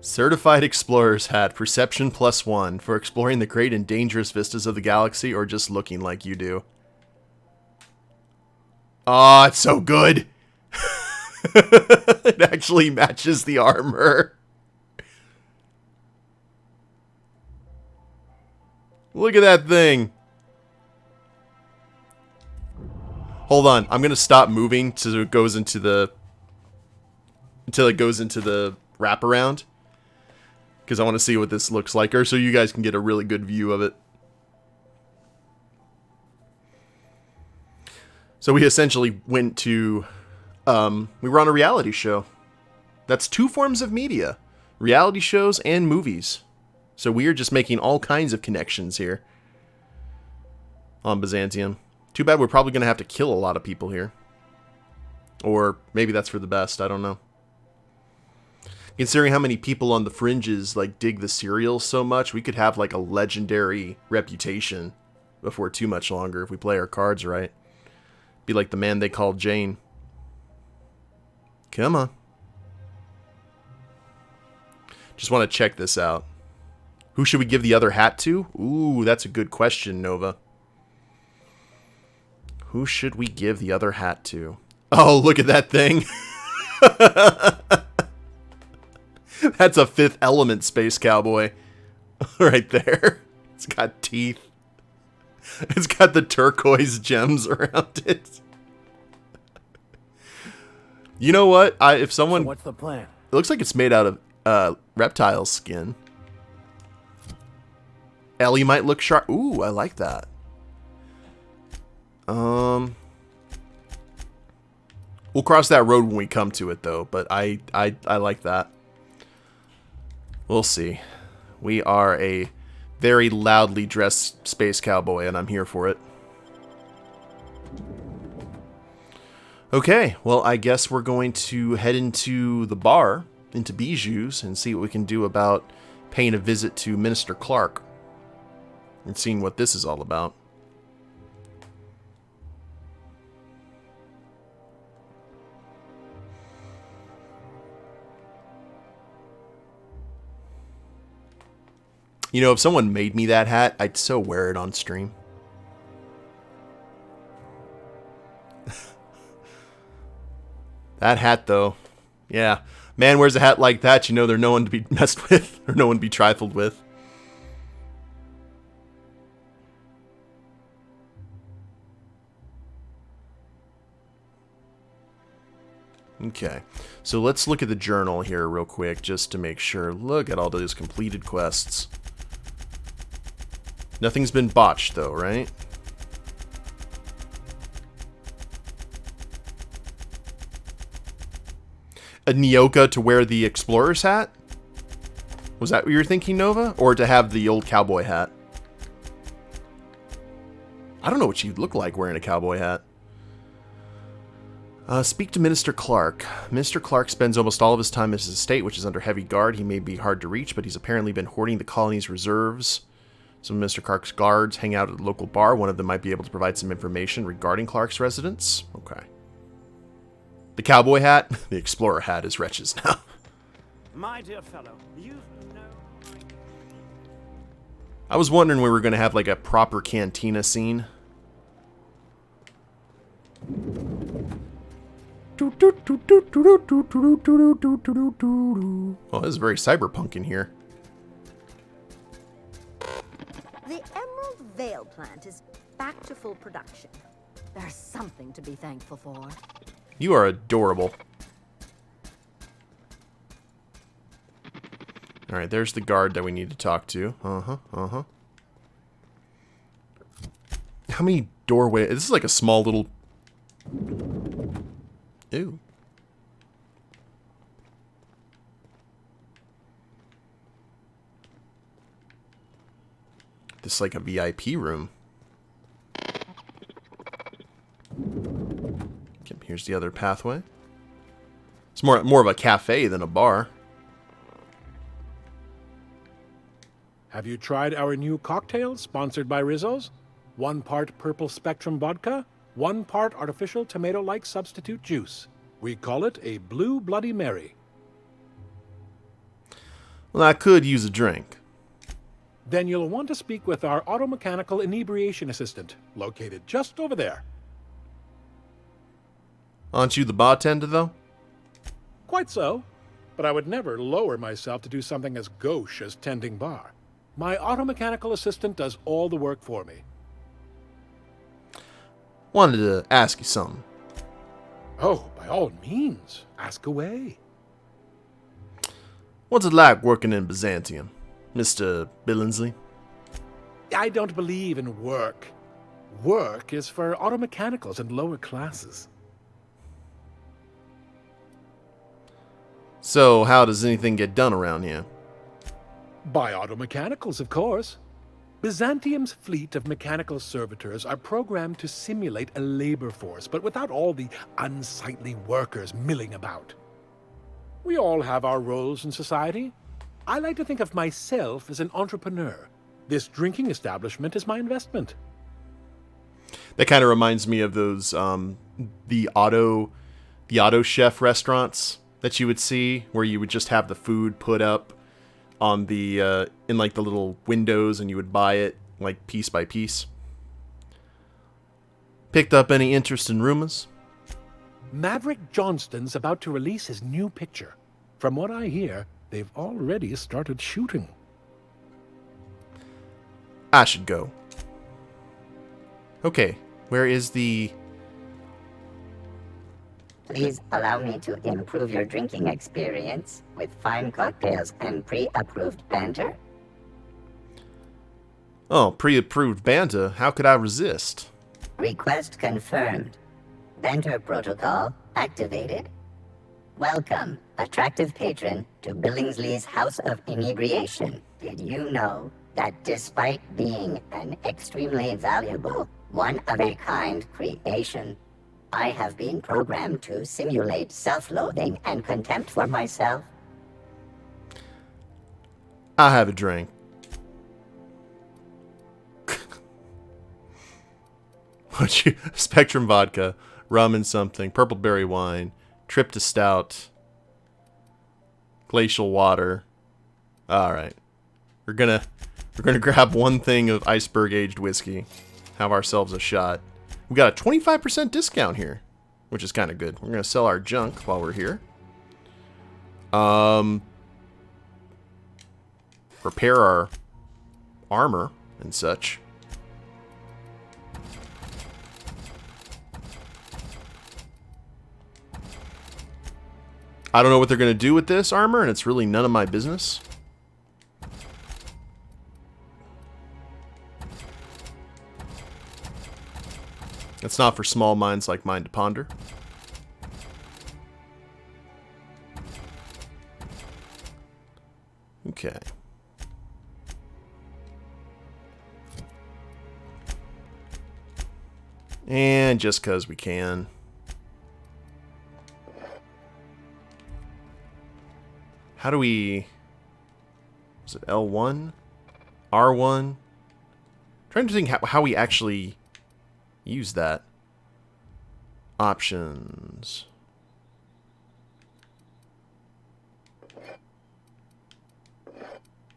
Certified Explorer's Hat, Perception +1, for exploring the great and dangerous vistas of the galaxy or just looking like you do. Oh, it's so good! It actually matches the armor. Look at that thing! Hold on, I'm gonna stop moving until it goes into the wraparound. Because I want to see what this looks like, or so you guys can get a really good view of it. So we essentially went to, we were on a reality show. That's two forms of media. Reality shows and movies. So we are just making all kinds of connections here on Byzantium. Too bad we're probably going to have to kill a lot of people here. Or maybe that's for the best, I don't know. Considering how many people on the fringes like dig the serial so much, we could have like a legendary reputation before too much longer if we play our cards right. Be like the man they called Jane. Come on. Just want to check this out. Who should we give the other hat to? Ooh, that's a good question, Nova. Who should we give the other hat to? Oh, look at that thing. That's a Fifth Element space cowboy. Right there. It's got teeth. It's got the turquoise gems around it. You know what? If someone... So what's the plan? It looks like it's made out of reptile skin. Ellie might look sharp. Ooh, I like that. We'll cross that road when we come to it, though. But I like that. We'll see. We are a very loudly dressed space cowboy, and I'm here for it. Okay, well, I guess we're going to head into the bar, into Bijou's, and see what we can do about paying a visit to Minister Clark and seeing what this is all about. You know, if someone made me that hat, I'd so wear it on stream. That hat, though. Yeah. Man wears a hat like that, you know they're no one to be messed with, or no one to be trifled with. Okay, so let's look at the journal here real quick, just to make sure. Look at all those completed quests. Nothing's been botched, though, right? A Nyoka to wear the explorer's hat? Was that what you were thinking, Nova? Or to have the old cowboy hat? I don't know what she'd look like wearing a cowboy hat. Speak to Minister Clark. Minister Clark spends almost all of his time at his estate, which is under heavy guard. He may be hard to reach, but he's apparently been hoarding the colony's reserves. Some of Mr. Clark's guards hang out at the local bar. One of them might be able to provide some information regarding Clark's residence. Okay. The cowboy hat? The explorer hat is Wretch's now. My dear fellow, you know... I was wondering when we were going to have like a proper cantina scene. Oh, this is very cyberpunk in here. The Emerald Vale plant is back to full production. There's something to be thankful for. You are adorable. Alright, there's the guard that we need to talk to. Uh-huh. How many doorways? This is like a small little... Ew. This is like a VIP room. Okay, here's the other pathway. It's more of a cafe than a bar. Have you tried our new cocktail sponsored by Rizzo's? 1 part purple spectrum vodka, 1 part artificial tomato-like substitute juice. We call it a Blue Bloody Mary. Well, I could use a drink. Then you'll want to speak with our automechanical inebriation assistant, located just over there. Aren't you the bartender, though? Quite so, but I would never lower myself to do something as gauche as tending bar. My automechanical assistant does all the work for me. Wanted to ask you something. Oh, by all means, ask away. What's it like working in Byzantium, Mr. Billingsley? I don't believe in work. Work is for automechanicals and lower classes. So, how does anything get done around here? By automechanicals, of course. Byzantium's fleet of mechanical servitors are programmed to simulate a labor force, but without all the unsightly workers milling about. We all have our roles in society. I like to think of myself as an entrepreneur. This drinking establishment is my investment. That kind of reminds me of those the auto chef restaurants that you would see, where you would just have the food put up on the in like the little windows, and you would buy it like piece by piece. Picked up any interest in rumors? Maverick Johnston's about to release his new picture. From what I hear, they've already started shooting. I should go. Okay, where is the... Please allow me to improve your drinking experience with fine cocktails and pre-approved banter. Oh, pre-approved banter? How could I resist? Request confirmed. Banter protocol activated. Welcome, attractive patron, to Billingsley's House of Inebriation. Did you know that despite being an extremely valuable, one-of-a-kind creation, I have been programmed to simulate self-loathing and contempt for myself? I'll have a drink. What you? Spectrum vodka, rum and something, purple berry wine, trip to stout, glacial water. All right, we're gonna We're going to grab one thing of iceberg aged whiskey. Have ourselves a shot. We got a 25% discount here, which is kind of good. We're going to sell our junk while we're here. Repair our armor and such. I don't know what they're going to do with this armor, and it's really none of my business. It's not for small minds like mine to ponder. Okay. And just because we can. How do we... Is it L1? R1? Trying to think how we actually use that. Options.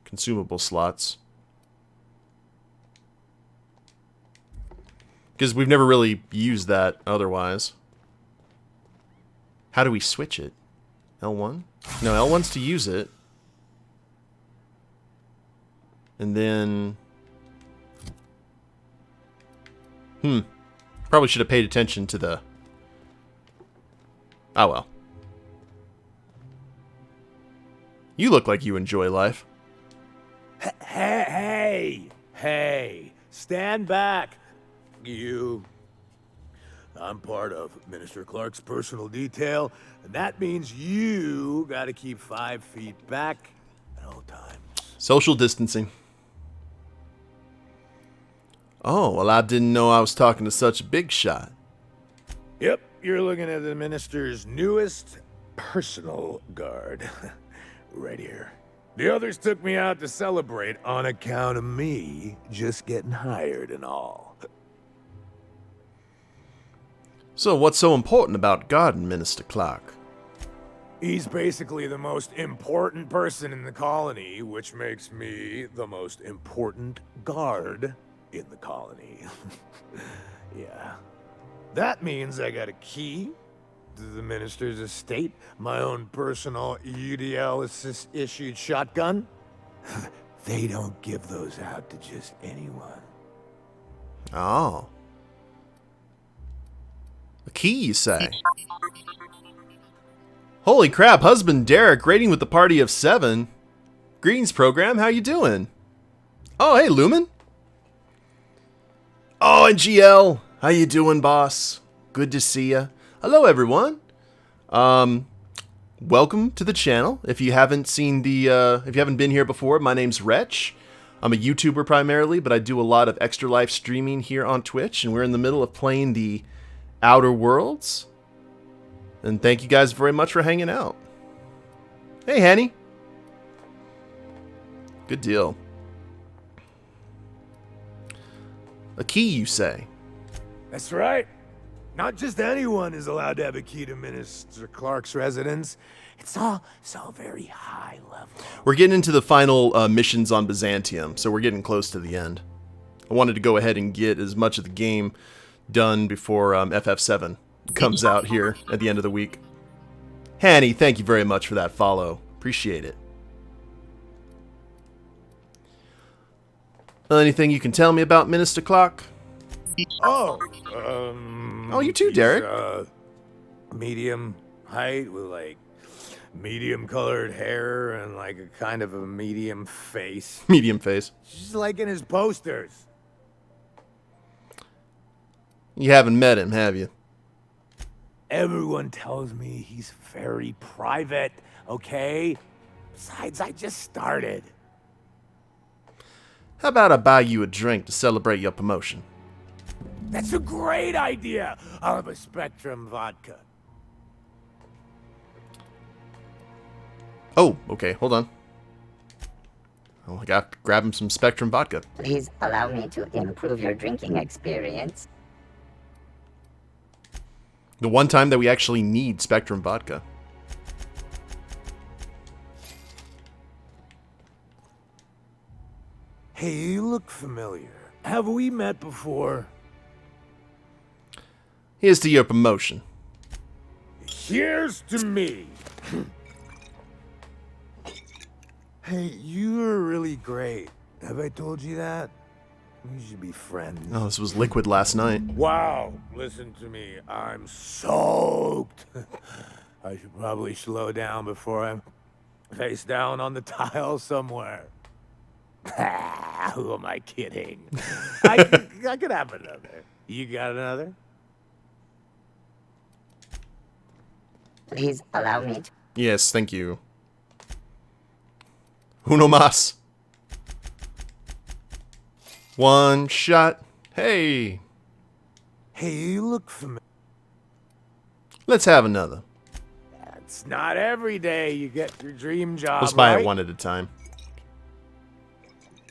Consumable slots. Because we've never really used that otherwise. How do we switch it? L1? No, L1's to use it. And then... Probably should have paid attention to the... Oh well. You look like you enjoy life. Hey! Stand back, you. I'm part of Minister Clark's personal detail, and that means you gotta keep 5 feet back at all times. Social distancing. Oh, well, I didn't know I was talking to such a big shot. Yep, you're looking at the minister's newest personal guard. Right here. The others took me out to celebrate on account of me just getting hired and all. So what's so important about guarding Minister Clark? He's basically the most important person in the colony, which makes me the most important guard in the colony. Yeah. That means I got a key to the minister's estate, my own personal UDL-issued shotgun. They don't give those out to just anyone. Oh. A key, you say? Holy crap, husband Derek raiding with the party of 7. Greetings, program. How you doing? Oh, hey, Lumen. Oh, and GL. How you doing, boss? Good to see ya. Hello, everyone. Welcome to the channel. If you haven't seen the, if you haven't been here before, my name's Wretch. I'm a YouTuber primarily, but I do a lot of extra life streaming here on Twitch, and we're in the middle of playing the Outer Worlds. And thank you guys very much for hanging out. Hey, Henny. Good deal. A key, you say? That's right. Not just anyone is allowed to have a key to Minister Clark's residence. It's all very high level. We're getting into the final missions on Byzantium, so we're getting close to the end. I wanted to go ahead and get as much of the game done before FF7 comes out here at the end of the week. Hanny, thank you very much for that follow. Appreciate it. Anything you can tell me about Minister Clark? Oh, oh, you too, Derek. Medium height with like medium colored hair and like a kind of a medium face. Medium face. Just like in his posters. You haven't met him, have you? Everyone tells me he's very private, okay? Besides, I just started. How about I buy you a drink to celebrate your promotion? That's a great idea. I'll have a Spectrum vodka. Oh, okay, hold on. Oh, I got to grab him some Spectrum vodka. Please allow me to improve your drinking experience. The one time that we actually need Spectrum vodka. Hey, you look familiar. Have we met before? Here's to your promotion. Here's to me. Hey, you're really great. Have I told you that? We should be friends. Oh, this was liquid last night. Wow, listen to me. I'm soaked. I should probably slow down before I'm face down on the tile somewhere. Who am I kidding? I could have another. You got another? Please allow me to... Yes, thank you. Uno mas. One shot. Hey. Hey, you look familiar. Let's have another. It's not every day you get your dream job, Let's buy right? it one at a time.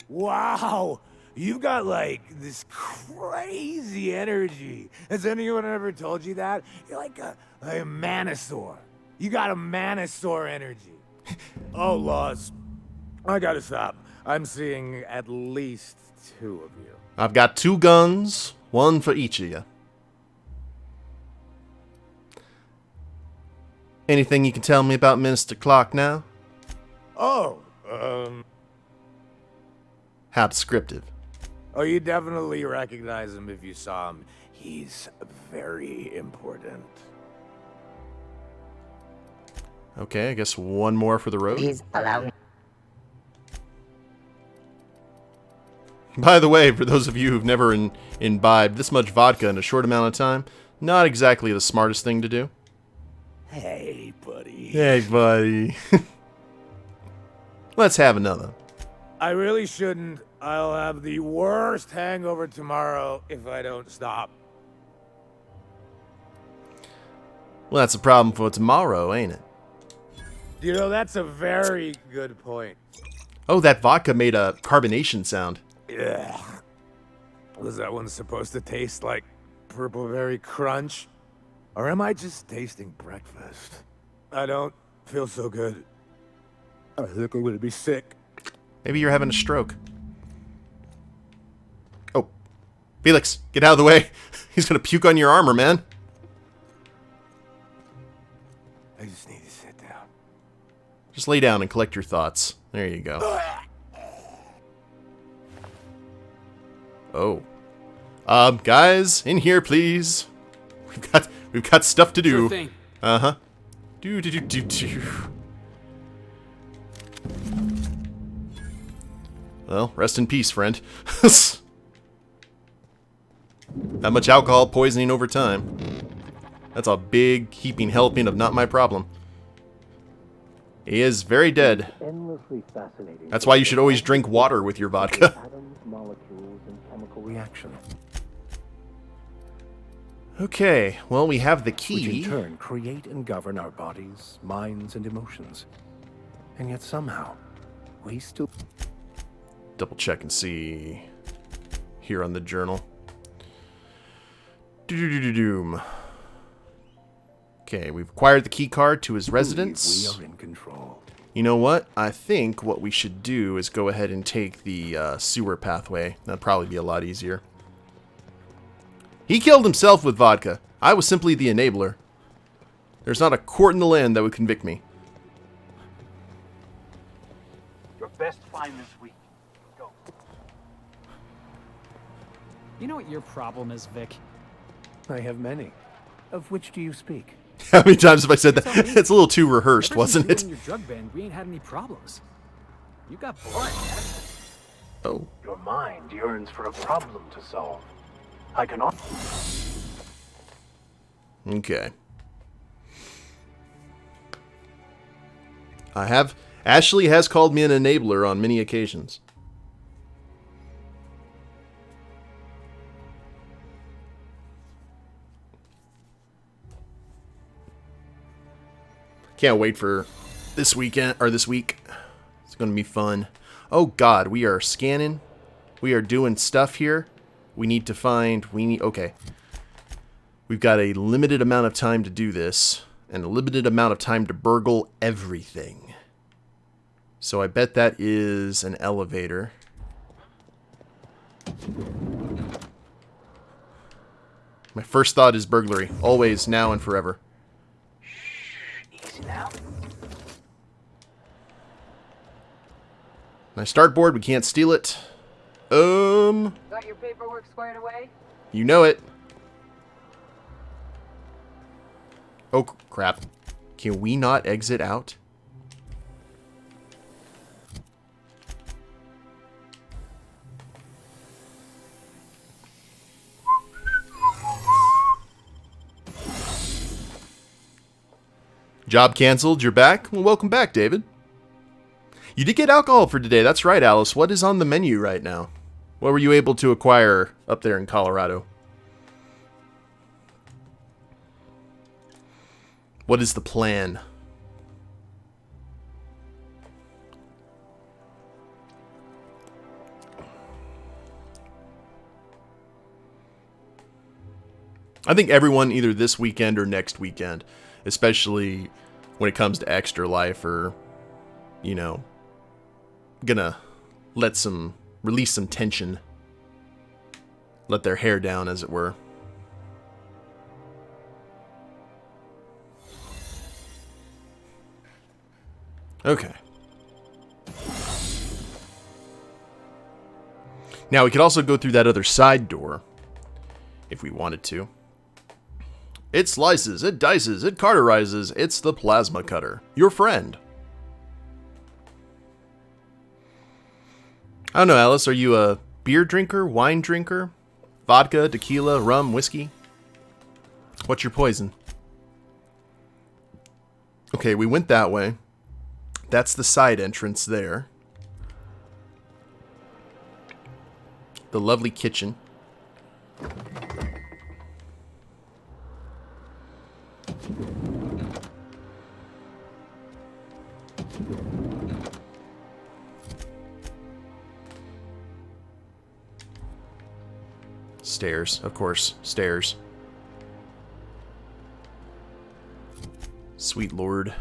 Wow, you've got like this crazy energy. Has anyone ever told you that? You're like a manosaur. You got a manosaur energy. Oh, Laws, I gotta stop. I'm seeing at least 2 of you. I've got 2 guns, one for each of you. Anything you can tell me about Minister Clark now? Oh, How descriptive. Oh, you definitely recognize him if you saw him. He's very important. Okay, I guess one more for the road. Please allow me. By the way, for those of you who've never imbibed this much vodka in a short amount of time, not exactly the smartest thing to do. Hey, buddy. Hey, buddy. Let's have another. I really shouldn't. I'll have the worst hangover tomorrow if I don't stop. Well, that's a problem for tomorrow, ain't it? You know, that's a very good point. Oh, that vodka made a carbonation sound. Yeah. Was that one supposed to taste like purple berry crunch? Or am I just tasting breakfast? I don't feel so good. I think I'm gonna be sick. Maybe you're having a stroke. Oh. Felix, get out of the way. He's gonna puke on your armor, man. I just need to sit down. Just lay down and collect your thoughts. There you go. Oh. Guys, in here, please. We've got stuff to do. Sure thing. Uh-huh. Do. Well, rest in peace, friend. That much alcohol poisoning over time. That's a big, heaping helping of not my problem. He is very dead. Endlessly fascinating. That's why you should always drink water with your vodka. Atoms, molecules, and chemical reactions. Okay, well, we have the Which key. in turn create and govern our bodies, minds, and emotions. And yet somehow, we still... Double check and see here on the journal. Doom. Okay, we've acquired the key card to his residence. We are in control. You know what? I think what we should do is go ahead and take the sewer pathway. That'd probably be a lot easier. He killed himself with vodka. I was simply the enabler. There's not a court in the land that would convict me. Your best find this week. Go. You know what your problem is, Vic? I have many. Of which do you speak? How many times have I said that? It's a little too rehearsed, wasn't it? In your drug band, we ain't had any problems. You got blood. Oh. Your mind yearns for a problem to solve. I can offer. Okay. Ashley has called me an enabler on many occasions. Can't wait for this weekend, or this week. It's going to be fun. Oh God, we are scanning. We are doing stuff here. We need to find, okay. We've got a limited amount of time to do this, and a limited amount of time to burgle everything. So I bet that is an elevator. My first thought is burglary. Always, now, and forever. Easy now. Nice dartboard. We can't steal it. Got your paperwork squared away? You know it. Oh, crap. Can we not exit out? Job canceled. You're back? Well, welcome back, David. You did get alcohol for today. That's right, Alice. What is on the menu right now? What were you able to acquire up there in Colorado? What is the plan? I think everyone either this weekend or next weekend, especially when it comes to Extra Life, or, you know, gonna release some tension, let their hair down, as it were. Okay. Now we could also go through that other side door if we wanted to. It slices, it dices, it cauterizes. It's the plasma cutter. Your friend. I don't know, Alice. Are you a beer drinker, wine drinker, vodka, tequila, rum, whiskey? What's your poison? Okay, we went that way. That's the side entrance there. The lovely kitchen. Stairs, of course, stairs. Sweet Lord.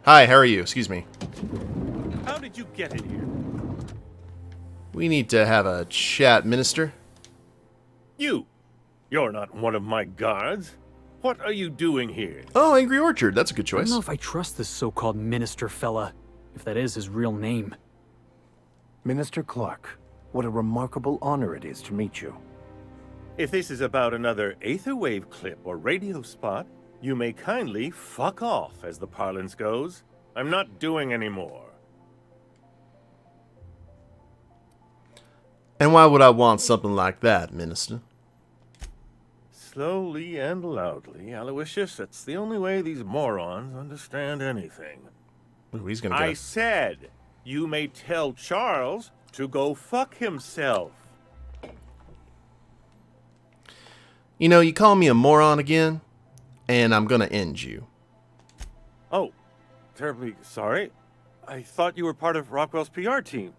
Hi, how are you? Excuse me. How did you get in here? We need to have a chat, Minister. You're not one of my guards. What are you doing here? Oh, Angry Orchard. That's a good I choice. don't know if I trust this so-called minister fella, if that is his real name. Minister Clark, what a remarkable honor it is to meet you. If this is about another Aetherwave clip or radio spot, you may kindly fuck off, as the parlance goes. I'm not doing any more. And why would I want something like that, Minister? Slowly and loudly, Aloysius. That's the only way these morons understand anything. Ooh, he's gonna I go. said you may tell Charles to go fuck himself. You know, you call me a moron again, and I'm gonna end you. Oh, terribly sorry. I thought you were part of Rockwell's PR team.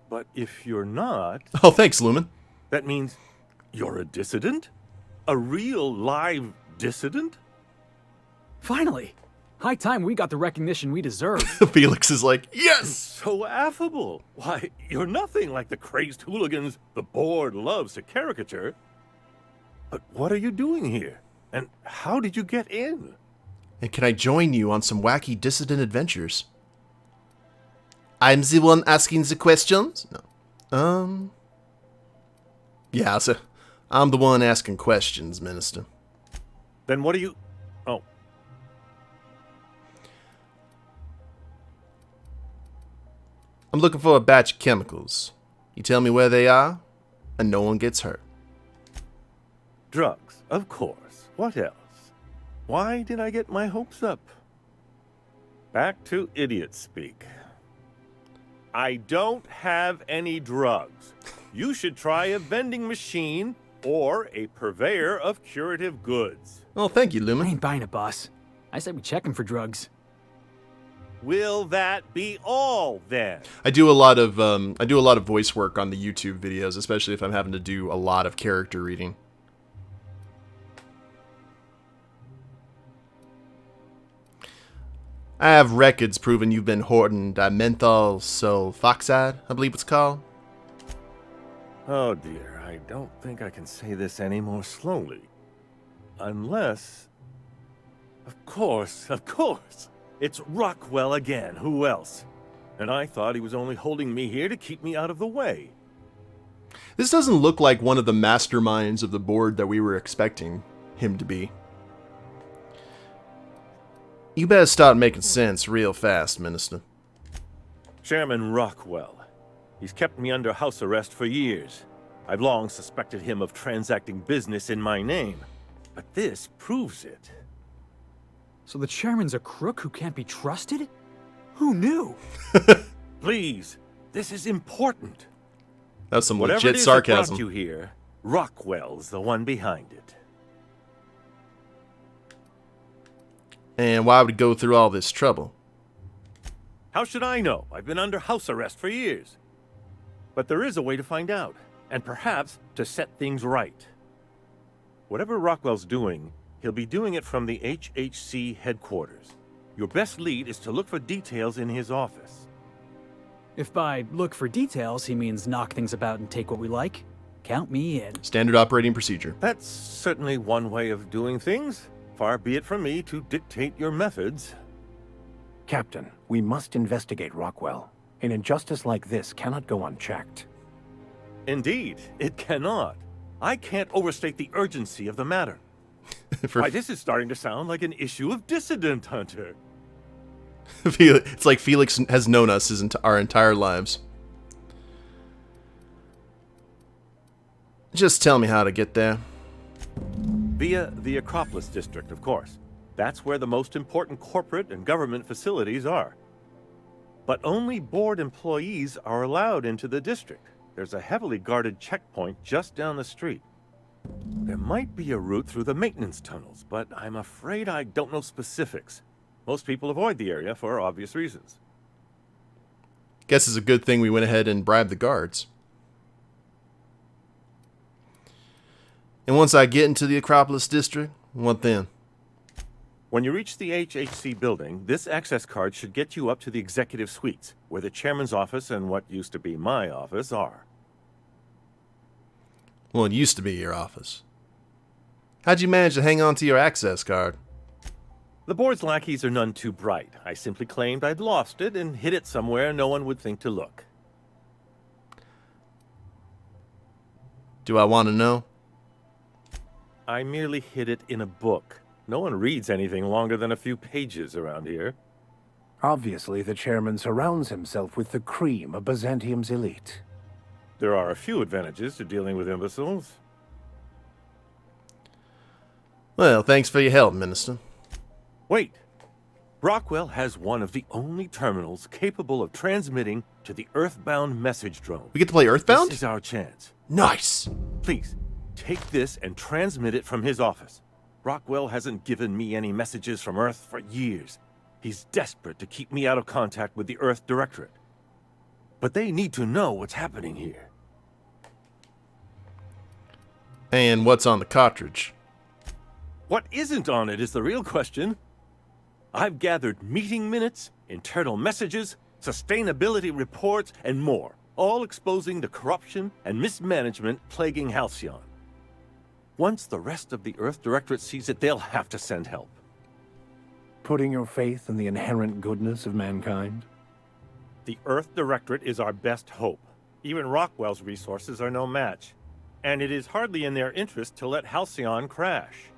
But if you're not... Oh, thanks, Lumen. That means you're a dissident? A real live dissident? Finally! High time we got the recognition we deserve. Felix is like, yes! So affable. Why, you're nothing like the crazed hooligans the board loves to caricature. But what are you doing here? And how did you get in? And can I join you on some wacky dissident adventures? I'm the one asking the questions? No. Yeah, so I'm the one asking questions, Minister. Then what are you... Oh. I'm looking for a batch of chemicals. You tell me where they are, and no one gets hurt. Drugs, of course. What else? Why did I get my hopes up? Back to idiot speak. I don't have any drugs. You should try a vending machine or a purveyor of curative goods. Oh, thank you, Lumen. I ain't buying it, boss. I said we check him for drugs. Will that be all, then? I do a lot of voice work on the YouTube videos, especially if I'm having to do a lot of character reading. I have records proving you've been hoarding dimenthol sulfoxide, I believe it's called. Oh dear, I don't think I can say this any more slowly. Unless... Of course. It's Rockwell again, who else? And I thought he was only holding me here to keep me out of the way. This doesn't look like one of the masterminds of the board that we were expecting him to be. You better start making sense real fast, Minister. Chairman Rockwell. He's kept me under house arrest for years. I've long suspected him of transacting business in my name. But this proves it. So the chairman's a crook who can't be trusted? Who knew? Please, this is important. That's some Whatever legit it is sarcasm. that brought you here, Rockwell's the one behind it. And why would he go through all this trouble? How should I know? I've been under house arrest for years. But there is a way to find out, and perhaps to set things right. Whatever Rockwell's doing, he'll be doing it from the HHC headquarters. Your best lead is to look for details in his office. If by look for details he means knock things about and take what we like, count me in. Standard operating procedure. That's certainly one way of doing things. Far be it from me to dictate your methods. Captain, we must investigate Rockwell. An injustice like this cannot go unchecked. Indeed, it cannot. I can't overstate the urgency of the matter. Why, this is starting to sound like an issue of Dissident Hunter. It's like Felix has known us our entire lives. Just tell me how to get there. Via the Acropolis District, of course. That's where the most important corporate and government facilities are. But only board employees are allowed into the district. There's a heavily guarded checkpoint just down the street. There might be a route through the maintenance tunnels, but I'm afraid I don't know specifics. Most people avoid the area for obvious reasons. Guess it's a good thing we went ahead and bribed the guards. And once I get into the Acropolis District, what then? When you reach the HHC building, this access card should get you up to the executive suites, where the chairman's office and what used to be my office are. Well, it used to be your office. How'd you manage to hang on to your access card? The board's lackeys are none too bright. I simply claimed I'd lost it and hid it somewhere no one would think to look. Do I want to know? I merely hid it in a book. No one reads anything longer than a few pages around here. Obviously, the chairman surrounds himself with the cream of Byzantium's elite. There are a few advantages to dealing with imbeciles. Well, thanks for your help, Minister. Wait. Rockwell has one of the only terminals capable of transmitting to the Earthbound message drone. We get to play Earthbound? This is our chance. Nice! Please, take this and transmit it from his office. Rockwell hasn't given me any messages from Earth for years. He's desperate to keep me out of contact with the Earth Directorate. But they need to know what's happening here. And what's on the cartridge? What isn't on it is the real question. I've gathered meeting minutes, internal messages, sustainability reports, and more, all exposing the corruption and mismanagement plaguing Halcyon. Once the rest of the Earth Directorate sees it, they'll have to send help. Putting your faith in the inherent goodness of mankind? The Earth Directorate is our best hope. Even Rockwell's resources are no match. And it is hardly in their interest to let Halcyon crash.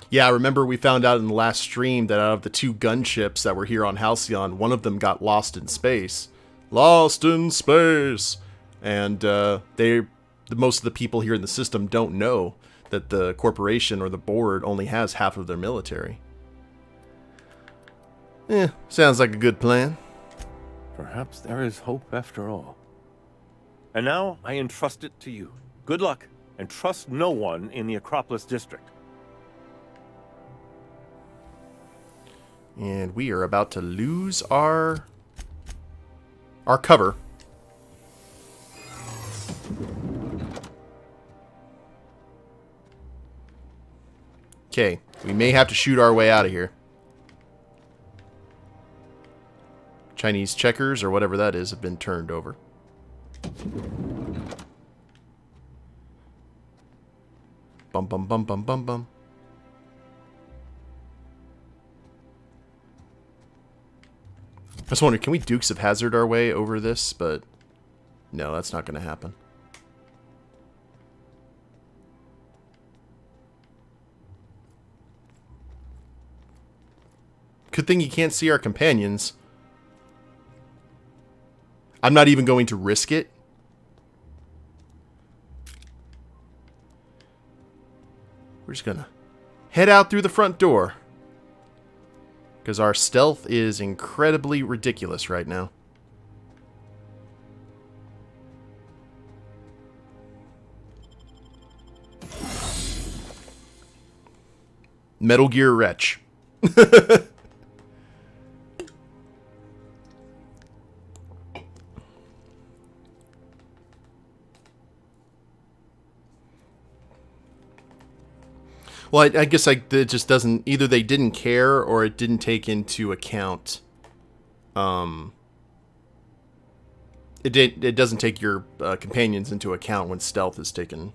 Yeah, I remember we found out in the last stream that out of the 2 gunships that were here on Halcyon, one of them got lost in space. Lost in space! And most of the people here in the system don't know that the corporation or the board only has half of their military. Sounds like a good plan. Perhaps there is hope after all. And now I entrust it to you. Good luck, and trust no one in the Acropolis District. And we are about to lose our cover. Okay, we may have to shoot our way out of here. Chinese checkers, or whatever that is, have been turned over. Bum, bum, bum, bum, bum, bum. I was wondering, can we Dukes of Hazzard our way over this? But no, that's not going to happen. Good thing you can't see our companions. I'm not even going to risk it. We're just gonna head out through the front door. Because our stealth is incredibly ridiculous right now. Metal Gear Wretch. Well, I guess it just doesn't... Either they didn't care or it didn't take into account... It doesn't take your companions into account when stealth is taken.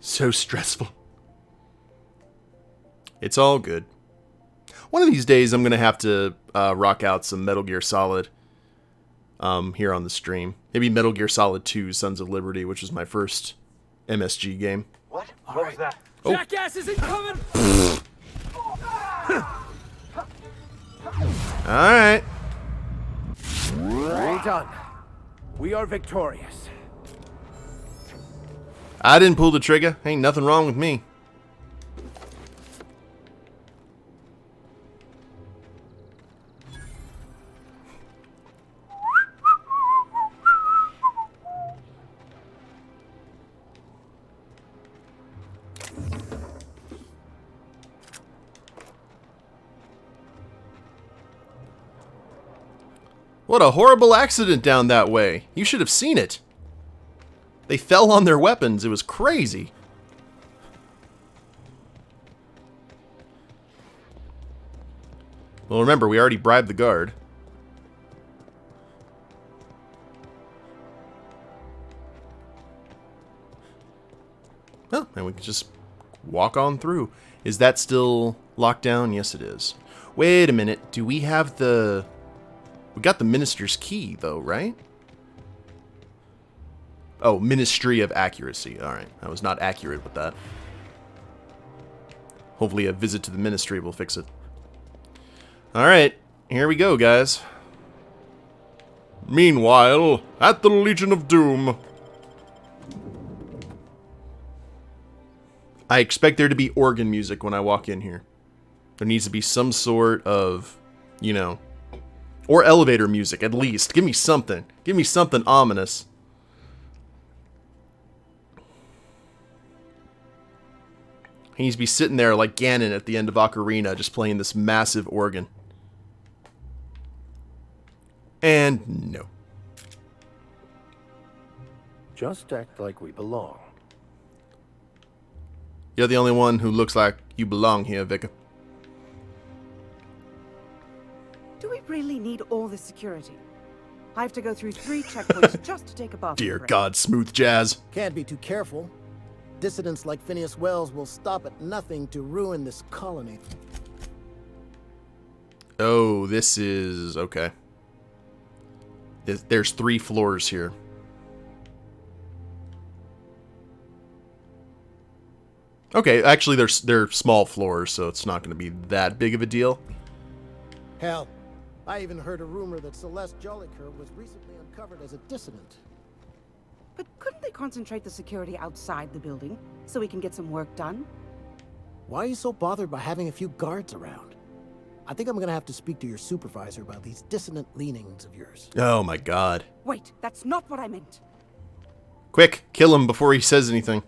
So stressful. It's all good. One of these days I'm going to have to rock out some Metal Gear Solid here on the stream. Maybe Metal Gear Solid 2 Sons of Liberty, which was my first MSG game. What? What was that? Oh. Jackass is incoming! Alright. Well done. We are victorious. I didn't pull the trigger. Ain't nothing wrong with me. What a horrible accident down that way. You should have seen it. They fell on their weapons. It was crazy. Well, remember, we already bribed the guard. Well, and we can just walk on through. Is that still locked down? Yes, it is. Wait a minute. Do we have the... We got the Minister's Key, though, right? Oh, Ministry of Accuracy. Alright, I was not accurate with that. Hopefully a visit to the Ministry will fix it. Alright, here we go, guys. Meanwhile, at the Legion of Doom. I expect there to be organ music when I walk in here. There needs to be some sort of, you know... Or elevator music, at least. Give me something. Give me something ominous. He needs to be sitting there like Ganon at the end of Ocarina, just playing this massive organ. And no. Just act like we belong. You're the only one who looks like you belong here, Vicar. Do we really need all this security? I have to go through 3 checkpoints just to take a bathroom Dear break. God, smooth jazz. Can't be too careful. Dissidents like Phineas Wells will stop at nothing to ruin this colony. Oh, this is... okay. There's 3 floors here. Okay, actually they're small floors, so it's not going to be that big of a deal. Hell, I even heard a rumor that Celeste Jollycur was recently uncovered as a dissident. But couldn't they concentrate the security outside the building so we can get some work done? Why are you so bothered by having a few guards around? I think I'm gonna have to speak to your supervisor about these dissonant leanings of yours. Oh my God. Wait, that's not what I meant. Quick, kill him before he says anything.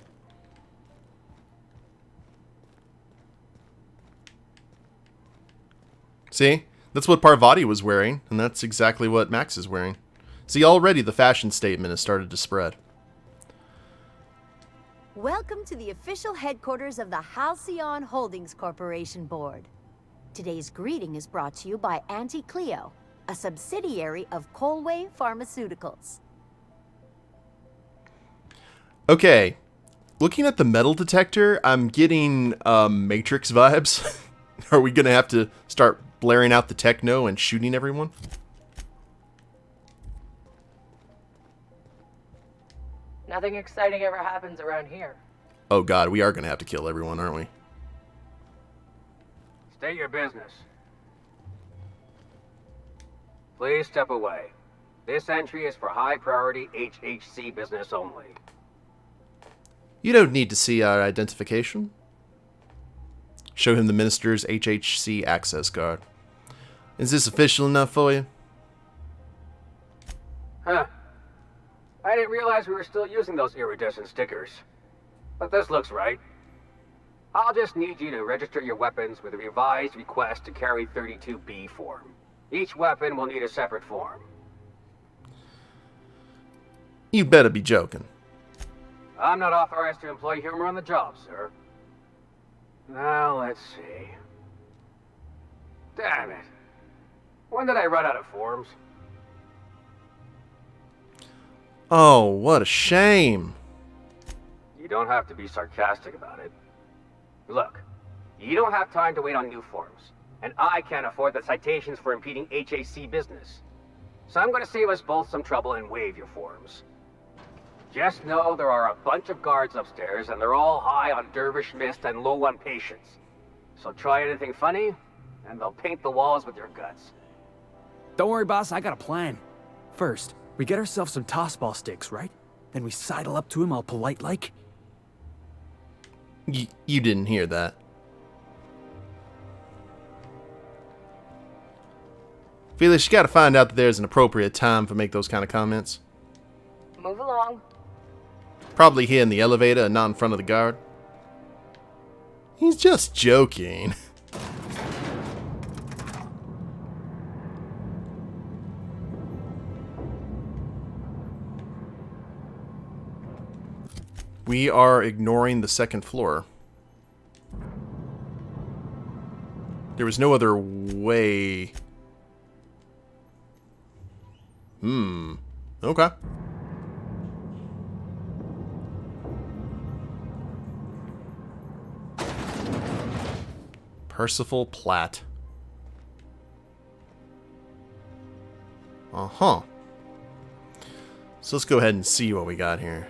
See? That's what Parvati was wearing, and that's exactly what Max is wearing. See, already the fashion statement has started to spread. Welcome to the official headquarters of the Halcyon Holdings Corporation Board. Today's greeting is brought to you by Auntie Cleo, a subsidiary of Colway Pharmaceuticals. Okay. Looking at the metal detector, I'm getting Matrix vibes. Are we going to have to start blaring out the techno and shooting everyone? Nothing exciting ever happens around here. Oh god, we are going to have to kill everyone, aren't we? State your business. Please step away. This entry is for high-priority HHC business only. You don't need to see our identification. Show him the minister's HHC access card. Is this official enough for you? Huh. I didn't realize we were still using those iridescent stickers. But this looks right. I'll just need you to register your weapons with a revised request to carry 32B form. Each weapon will need a separate form. You better be joking. I'm not authorized to employ humor on the job, sir. Now, let's see. Damn it. When did I run out of forms? Oh, what a shame. You don't have to be sarcastic about it. Look, you don't have time to wait on new forms, and I can't afford the citations for impeding HAC business. So I'm going to save us both some trouble and waive your forms. Just know there are a bunch of guards upstairs, and they're all high on dervish mist and low on patience. So try anything funny, and they'll paint the walls with your guts. Don't worry, boss, I got a plan. First, we get ourselves some tossball sticks, right? Then we sidle up to him all polite-like. You didn't hear that. Felix, you gotta find out that there's an appropriate time for make those kind of comments. Move along. Probably here in the elevator and not in front of the guard. He's just joking. We are ignoring the second floor. There was no other way. Okay. Percival Platt. Uh-huh. So let's go ahead and see what we got here.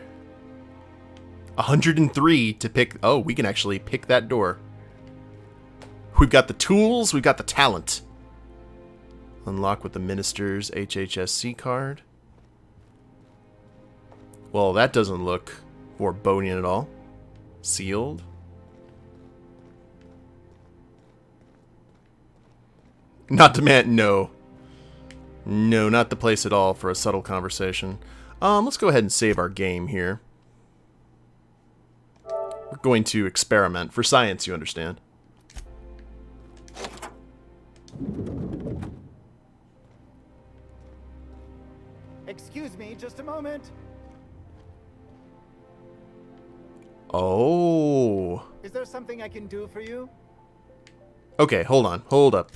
103 to pick. Oh, we can actually pick that door. We've got the tools. We've got the talent. Unlock with the minister's HHSC card. Well, that doesn't look foreboding at all. Sealed. Not demand. No. No, not the place at all for a subtle conversation. Let's go ahead and save our game here. We're going to experiment. For science, you understand. Excuse me, just a moment. Oh. Is there something I can do for you? Okay, hold on. Hold up.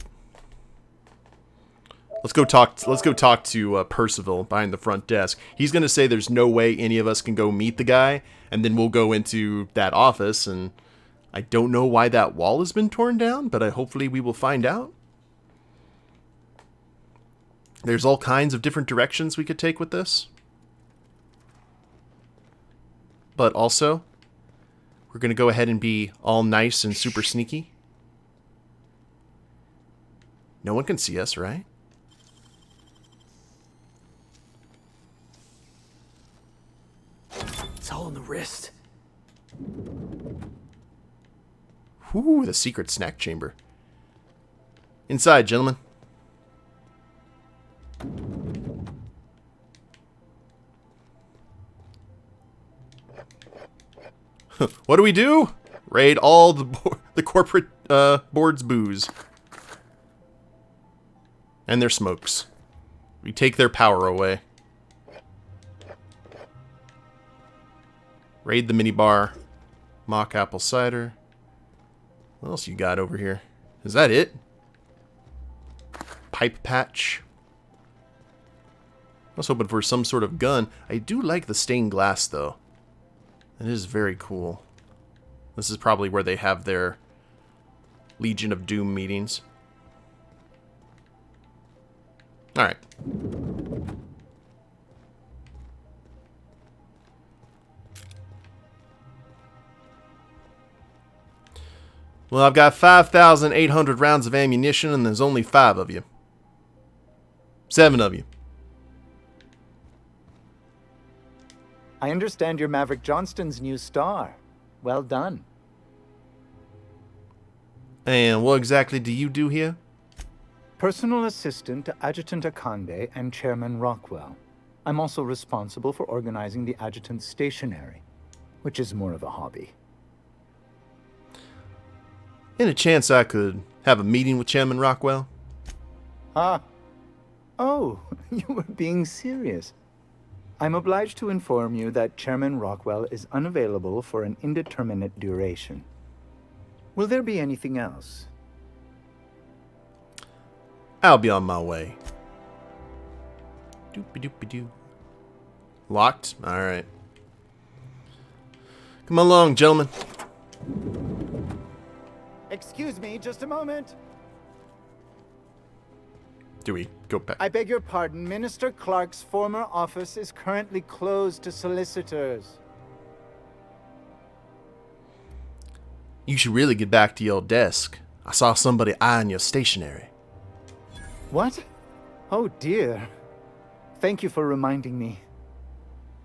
Let's go talk to Percival behind the front desk. He's going to say there's no way any of us can go meet the guy, and then we'll go into that office, and I don't know why that wall has been torn down, but hopefully we will find out. There's all kinds of different directions we could take with this. But also, we're going to go ahead and be all nice and super sneaky. No one can see us, right? It's all in the wrist. Ooh, the secret snack chamber. Inside, gentlemen. What do we do? Raid all the corporate board's booze. And their smokes. We take their power away. Raid the minibar. Mock apple cider. What else you got over here? Is that it? Pipe patch. I was hoping for some sort of gun. I do like the stained glass, though. It is very cool. This is probably where they have their Legion of Doom meetings. Alright. Well, I've got 5,800 rounds of ammunition, and there's only 5 of you. 7 of you. I understand you're Maverick Johnston's new star. Well done. And what exactly do you do here? Personal assistant to Adjutant Akande and Chairman Rockwell. I'm also responsible for organizing the adjutant's stationery, which is more of a hobby. Any chance I could have a meeting with Chairman Rockwell? Ah. Oh, you were being serious. I'm obliged to inform you that Chairman Rockwell is unavailable for an indeterminate duration. Will there be anything else? I'll be on my way. Doopy-doopy-doo. Locked? Alright. Come along, gentlemen. Excuse me, just a moment. Do we go back? I beg your pardon. Minister Clark's former office is currently closed to solicitors. You should really get back to your desk. I saw somebody eyeing your stationery. What? Oh dear. Thank you for reminding me.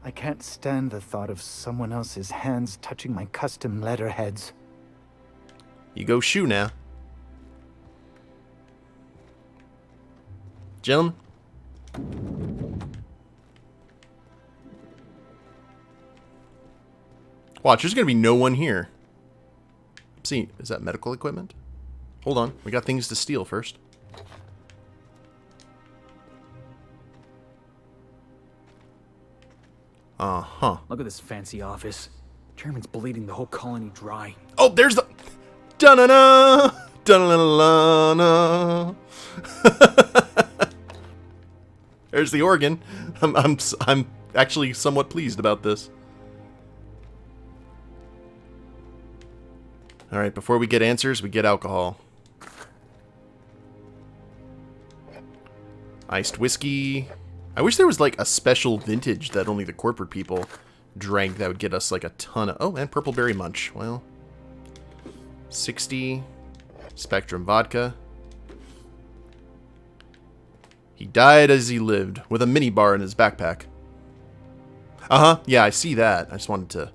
I can't stand the thought of someone else's hands touching my custom letterheads. You go shoe now. Gentlemen. Watch, there's going to be no one here. See, is that medical equipment? Hold on, we got things to steal first. Uh-huh. Look at this fancy office. Chairman's bleeding the whole colony dry. Oh, there's the... Da-na-na! Da-na-na-na-na! There's the organ. I'm actually somewhat pleased about this. Alright, before we get answers, we get alcohol. Iced whiskey. I wish there was like a special vintage that only the corporate people drank that would get us like a ton of... Oh, and purple berry munch. Well, 60. Spectrum vodka. He died as he lived, with a minibar in his backpack. Uh-huh, yeah, I see that. I just wanted to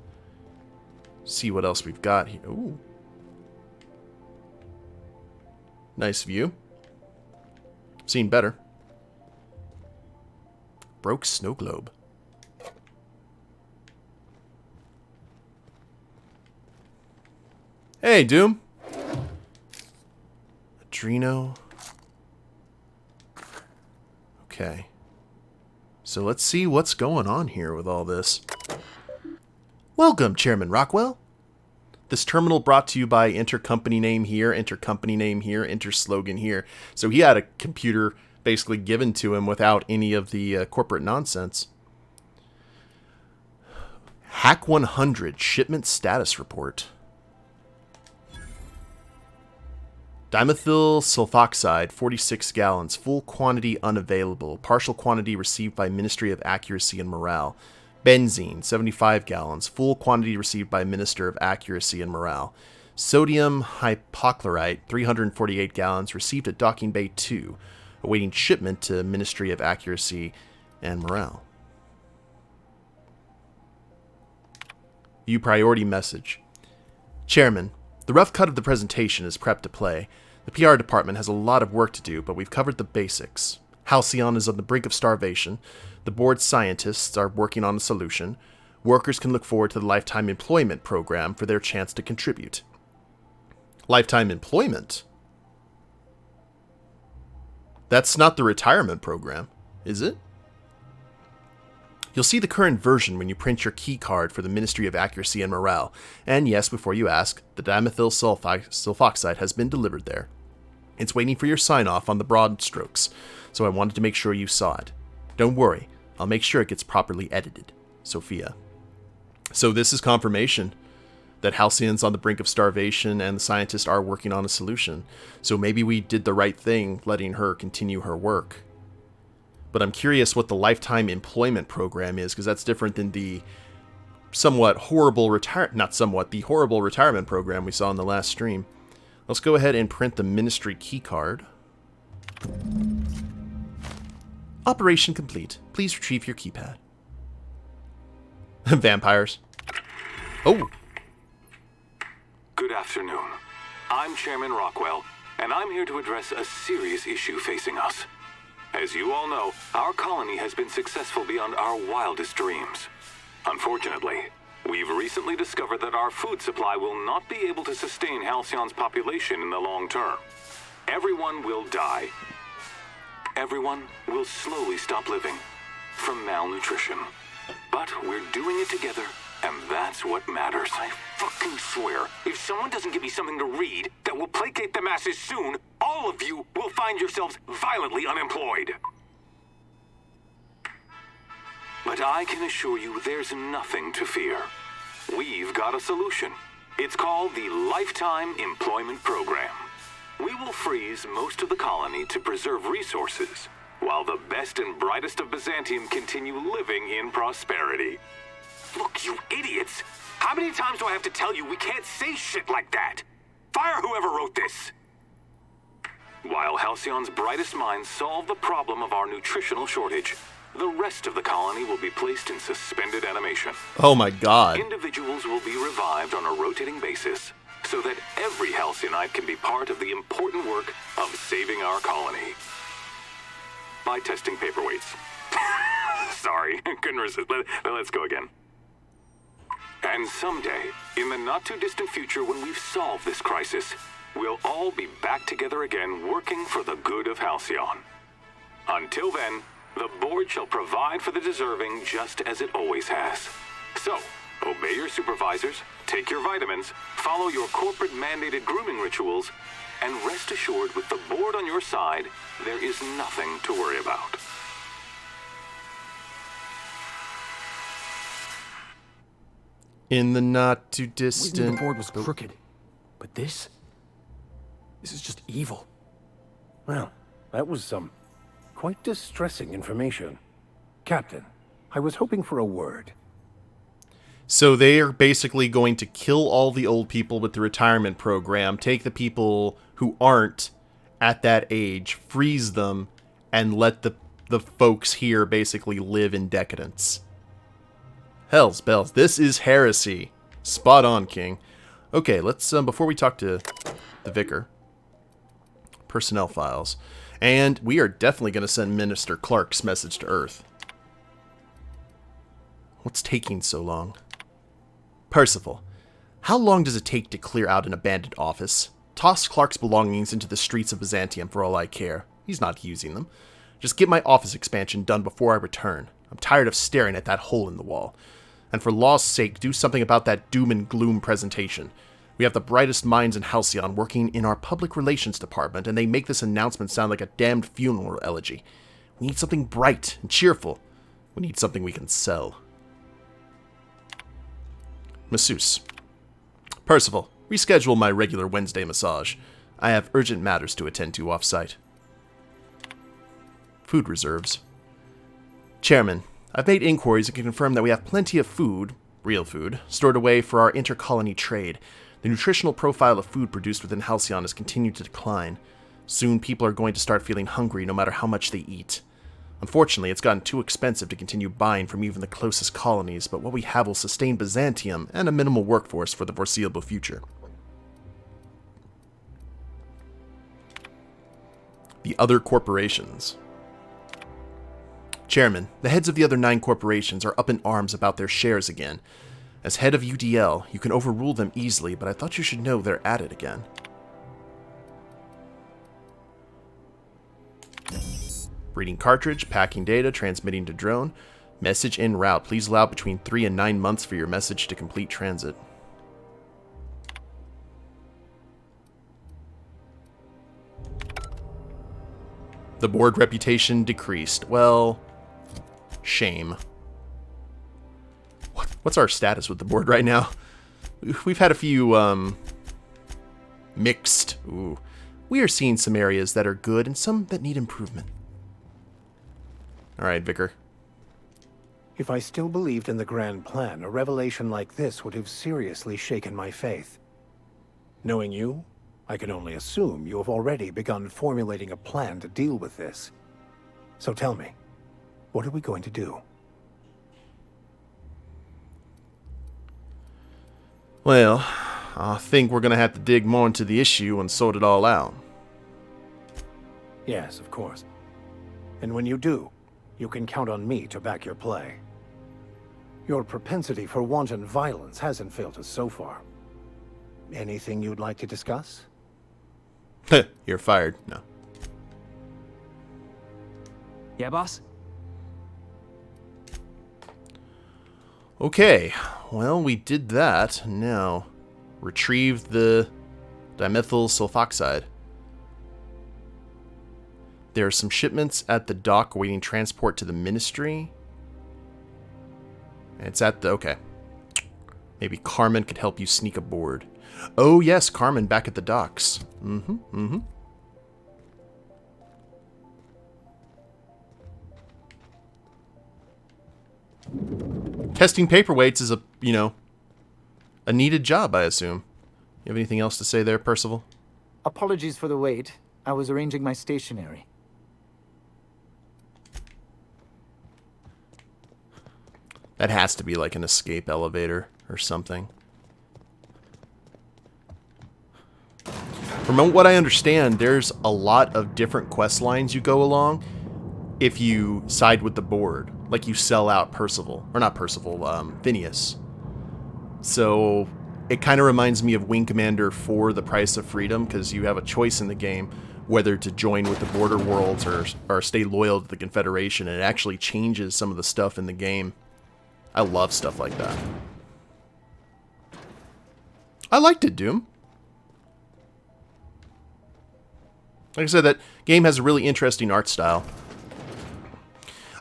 see what else we've got here. Ooh. Nice view. Seen better. Broke snow globe. Hey, Doom. Adreno. Okay. So let's see what's going on here with all this. Welcome, Chairman Rockwell. This terminal brought to you by enter company name here, enter company name here, enter slogan here. So he had a computer basically given to him without any of the corporate nonsense. Hack 100 shipment status report. Dimethyl sulfoxide, 46 gallons, full quantity unavailable, partial quantity received by Ministry of Accuracy and Morale. Benzene, 75 gallons, full quantity received by Minister of Accuracy and Morale. Sodium hypochlorite, 348 gallons, received at Docking Bay 2, awaiting shipment to Ministry of Accuracy and Morale. View priority message. Chairman, the rough cut of the presentation is prepped to play. The PR department has a lot of work to do, but we've covered the basics. Halcyon is on the brink of starvation. The board scientists are working on a solution. Workers can look forward to the Lifetime Employment Program for their chance to contribute. Lifetime Employment? That's not the retirement program, is it? You'll see the current version when you print your key card for the Ministry of Accuracy and Morale. And yes, before you ask, the dimethyl sulfoxide has been delivered there. It's waiting for your sign-off on the broad strokes, so I wanted to make sure you saw it. Don't worry, I'll make sure it gets properly edited. Sophia. So this is confirmation that Halcyon's on the brink of starvation and the scientists are working on a solution. So maybe we did the right thing letting her continue her work. But I'm curious what the lifetime employment program is, because that's different than the the horrible retirement program we saw in the last stream. Let's go ahead and print the ministry keycard. Operation complete. Please retrieve your keypad. Vampires. Oh. Good afternoon. I'm Chairman Rockwell, and I'm here to address a serious issue facing us. As you all know, our colony has been successful beyond our wildest dreams. Unfortunately, we've recently discovered that our food supply will not be able to sustain Halcyon's population in the long term. Everyone will die. Everyone will slowly stop living from malnutrition. But we're doing it together, and that's what matters. I fucking swear, if someone doesn't give me something to read that will placate the masses soon, all of you will find yourselves violently unemployed. But I can assure you there's nothing to fear. We've got a solution. It's called the Lifetime Employment Program. We will freeze most of the colony to preserve resources, while the best and brightest of Byzantium continue living in prosperity. Look, you idiots! How many times do I have to tell you we can't say shit like that? Fire whoever wrote this! While Halcyon's brightest minds solve the problem of our nutritional shortage, the rest of the colony will be placed in suspended animation. Oh my god. Individuals will be revived on a rotating basis, so that every Halcyonite can be part of the important work of saving our colony. By testing paperweights. Sorry, couldn't resist. Let's go again. And someday, in the not-too-distant future when we've solved this crisis, we'll all be back together again working for the good of Halcyon. Until then, the board shall provide for the deserving just as it always has. So, obey your supervisors, take your vitamins, follow your corporate-mandated grooming rituals, and rest assured with the board on your side, there is nothing to worry about. In the not-too-distant... The board was crooked, but this is just evil. Well, that was some quite distressing information. Captain, I was hoping for a word. So they are basically going to kill all the old people with the retirement program, take the people who aren't at that age, freeze them, and let the folks here basically live in decadence. Hell's bells, this is heresy. Spot on, King. Okay, let's, before we talk to the Vicar, personnel files. And we are definitely going to send Minister Clark's message to Earth. What's taking so long? Percival, how long does it take to clear out an abandoned office? Toss Clark's belongings into the streets of Byzantium for all I care. He's not using them. Just get my office expansion done before I return. I'm tired of staring at that hole in the wall. And for law's sake, do something about that doom and gloom presentation. We have the brightest minds in Halcyon working in our public relations department, and they make this announcement sound like a damned funeral elegy. We need something bright and cheerful. We need something we can sell. Masseuse. Percival, reschedule my regular Wednesday massage. I have urgent matters to attend to off-site. Food reserves. Chairman, I've made inquiries and can confirm that we have plenty of food, real food, stored away for our inter-colony trade. The nutritional profile of food produced within Halcyon has continued to decline. Soon people are going to start feeling hungry no matter how much they eat. Unfortunately, it's gotten too expensive to continue buying from even the closest colonies, but what we have will sustain Byzantium and a minimal workforce for the foreseeable future. The other corporations. Chairman, the heads of the other 9 corporations are up in arms about their shares again. As head of UDL, you can overrule them easily, but I thought you should know they're at it again. Reading cartridge, packing data, transmitting to drone. Message en route. Please allow between 3 and 9 months for your message to complete transit. The board reputation decreased. Well, shame. What What's our status with the board right now? We've had a few, mixed. Ooh. We are seeing some areas that are good and some that need improvement. Alright, Vicar. If I still believed in the grand plan, a revelation like this would have seriously shaken my faith. Knowing you, I can only assume you have already begun formulating a plan to deal with this. So tell me, what are we going to do? Well, I think we're going to have to dig more into the issue and sort it all out. Yes, of course. And when you do, you can count on me to back your play. Your propensity for wanton violence hasn't failed us so far. Anything you'd like to discuss? You're fired. No. Yeah, boss? Okay. Well, we did that. Now, retrieve the dimethyl sulfoxide. There are some shipments at the dock awaiting transport to the ministry. It's at the... Okay. Maybe Carmen could help you sneak aboard. Oh, yes, Carmen back at the docks. Testing paperweights is a, you know, a needed job, I assume. You have anything else to say there, Percival? Apologies for the wait. I was arranging my stationery. That has to be like an escape elevator or something. From what I understand, there's a lot of different quest lines you go along if you side with the board. Like you sell out Percival. Or not Percival, Phineas. So it kind of reminds me of Wing Commander for The Price of Freedom, because you have a choice in the game whether to join with the Border Worlds or stay loyal to the Confederation, and it actually changes some of the stuff in the game. I love stuff like that. I liked it, Doom. Like I said, that game has a really interesting art style.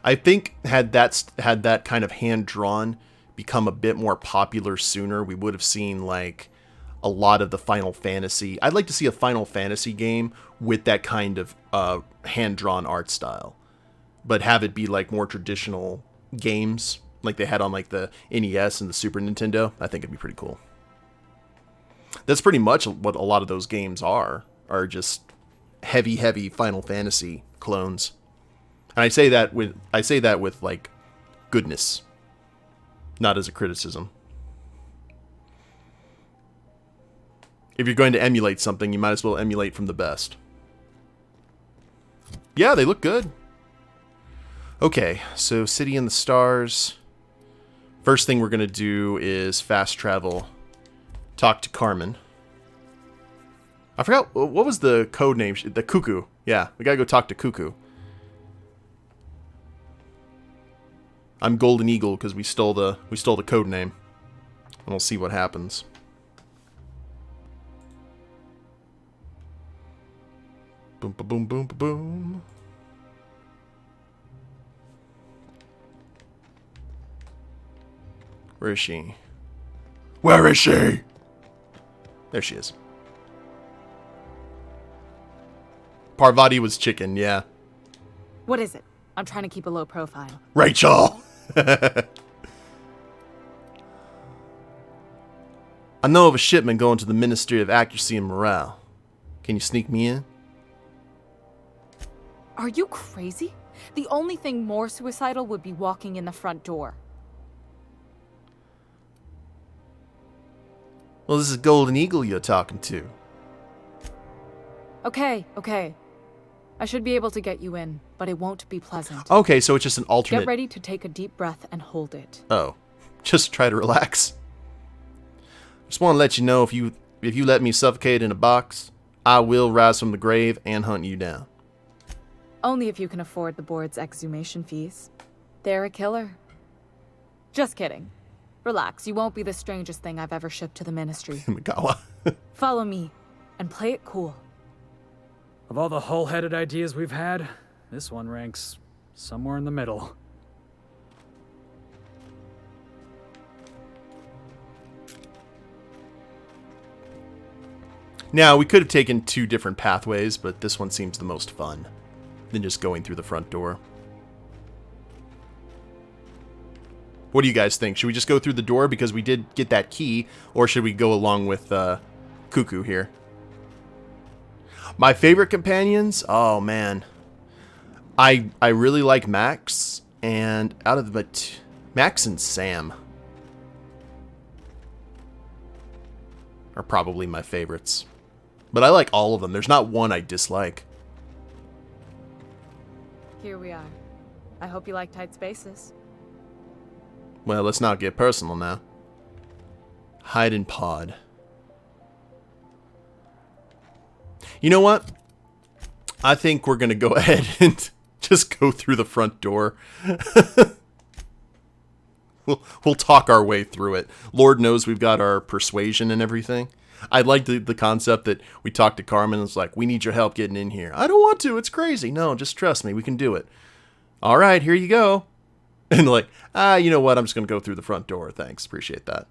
I think had that kind of hand-drawn become a bit more popular sooner, we would have seen like a lot of the Final Fantasy. I'd like to see a Final Fantasy game with that kind of hand-drawn art style, but have it be like more traditional games like they had on like the NES and the Super Nintendo. I think it'd be pretty cool. That's pretty much what a lot of those games are just heavy Final Fantasy clones. And I say that with like goodness, not as a criticism. If you're going to emulate something, you might as well emulate from the best. Yeah, they look good. Okay, so City in the Stars. First thing we're going to do is fast travel, talk to Carmen. I forgot, what was the code name? The Cuckoo. Yeah, we got to go talk to Cuckoo. I'm Golden Eagle because we stole the code name. And we'll see what happens. Boom, ba boom, boom, ba boom. Where is she? Where is she? There she is. Parvati was chicken, yeah. What is it? I'm trying to keep a low profile. Rachel! I know of a shipment going to the Ministry of Accuracy and Morale. Can you sneak me in? Are you crazy? The only thing more suicidal would be walking in the front door. Well, this is Golden Eagle you're talking to. Okay. I should be able to get you in, but it won't be pleasant. Okay, so it's just an alternate... Get ready to take a deep breath and hold it. Oh. Just try to relax. Just want to let you know, if you let me suffocate in a box, I will rise from the grave and hunt you down. Only if you can afford the board's exhumation fees. They're a killer. Just kidding. Relax, you won't be the strangest thing I've ever shipped to the Ministry. Magawa. Follow me, and play it cool. Of all the hull-headed ideas we've had, this one ranks somewhere in the middle. Now, we could have taken 2 different pathways, but this one seems the most fun than just going through the front door. What do you guys think? Should we just go through the door because we did get that key, or should we go along with Cuckoo here? My favorite companions? Oh, man. I really like Max, and out of the... Max and Sam are probably my favorites. But I like all of them. There's not one I dislike. Here we are. I hope you like tight spaces. Well, let's not get personal now. Hide and pod. You know what? I think we're going to go ahead and just go through the front door. We'll talk our way through it. Lord knows we've got our persuasion and everything. I like the concept that we talked to Carmen and it's like, we need your help getting in here. I don't want to. It's crazy. No, just trust me. We can do it. All right, here you go. And like, you know what? I'm just going to go through the front door. Thanks. Appreciate that.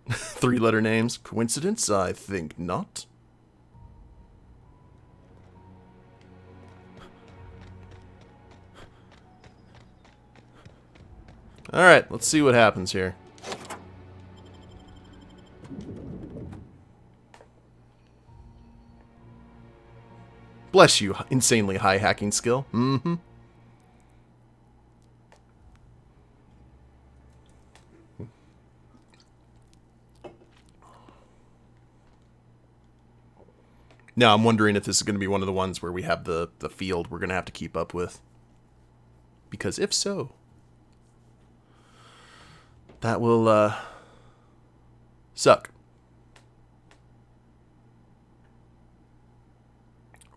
3-letter names. Coincidence? I think not. All right, let's see what happens here. Bless you, insanely high hacking skill. Mm-hmm. Now, I'm wondering if this is going to be one of the ones where we have the field we're going to have to keep up with. Because if so, that will suck.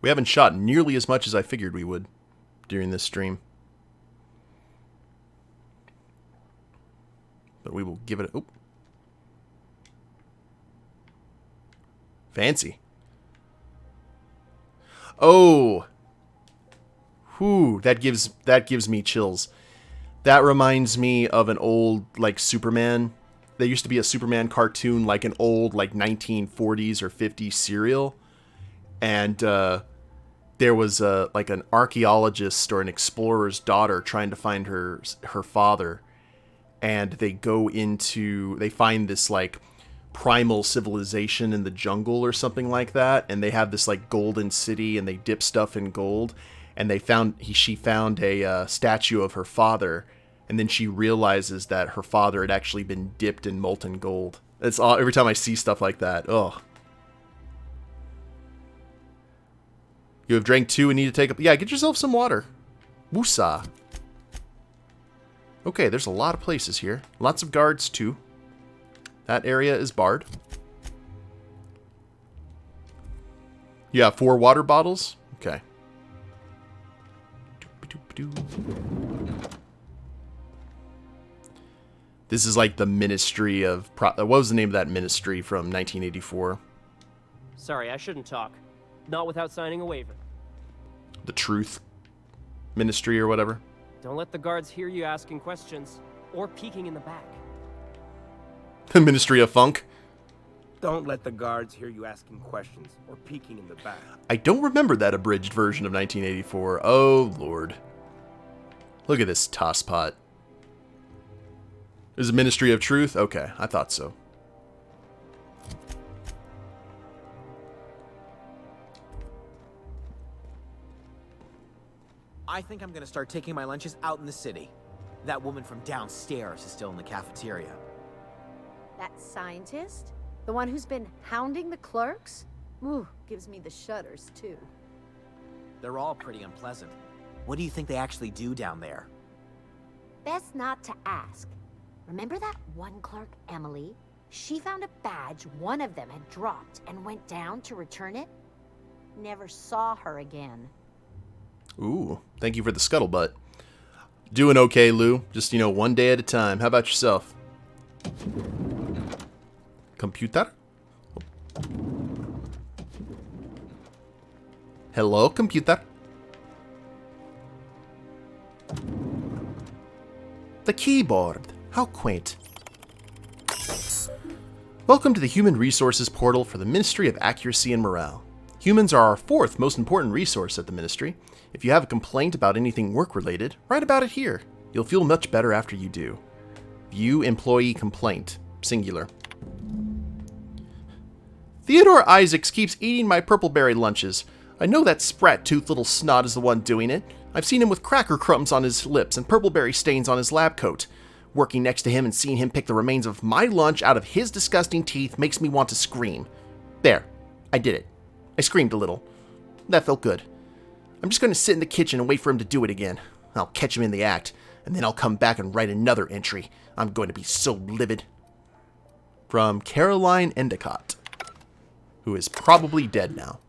We haven't shot nearly as much as I figured we would during this stream. But we will give it a... Oh. Fancy. Oh. Whew, that gives me chills. That reminds me of an old, like, Superman. There used to be a Superman cartoon, like an old, like, 1940s or 50s serial. And there was, like, an archaeologist or an explorer's daughter trying to find her father. And they they find this, like, primal civilization in the jungle or something like that. And they have this, like, golden city, and they dip stuff in gold. And she found a statue of her father, and then she realizes that her father had actually been dipped in molten gold. It's all, every time I see stuff like that. Oh, you have drank 2 and need to take up. Yeah, get yourself some water. Woosah. Okay, there's a lot of places here. Lots of guards too. That area is barred. You have 4 water bottles. Okay. This is like the Ministry of... What was the name of that ministry from 1984? Sorry, I shouldn't talk. Not without signing a waiver. The Truth Ministry or whatever? Don't let the guards hear you asking questions or peeking in the back. The Ministry of Funk? Don't let the guards hear you asking questions or peeking in the back. I don't remember that abridged version of 1984. Oh, Lord. Look at this tosspot. Is it Ministry of Truth? Okay, I thought so. I think I'm gonna start taking my lunches out in the city. That woman from downstairs is still in the cafeteria. That scientist? The one who's been hounding the clerks? Ooh, gives me the shudders, too. They're all pretty unpleasant. What do you think they actually do down there? Best not to ask. Remember that one clerk, Emily? She found a badge one of them had dropped and went down to return it. Never saw her again. Ooh, thank you for the scuttlebutt. Doing okay, Lou. Just, one day at a time. How about yourself? Computer? Hello, computer. The keyboard. How quaint. Welcome to the Human Resources portal for the Ministry of Accuracy and Morale. Humans are our fourth most important resource at the Ministry. If you have a complaint about anything work-related, write about it here. You'll feel much better after you do. View employee complaint, singular. Theodore Isaacs keeps eating my purpleberry lunches. I know that sprat-toothed little snot is the one doing it. I've seen him with cracker crumbs on his lips and purpleberry stains on his lab coat. Working next to him and seeing him pick the remains of my lunch out of his disgusting teeth makes me want to scream. There. I did it. I screamed a little. That felt good. I'm just going to sit in the kitchen and wait for him to do it again. I'll catch him in the act, and then I'll come back and write another entry. I'm going to be so livid. From Caroline Endicott, who is probably dead now.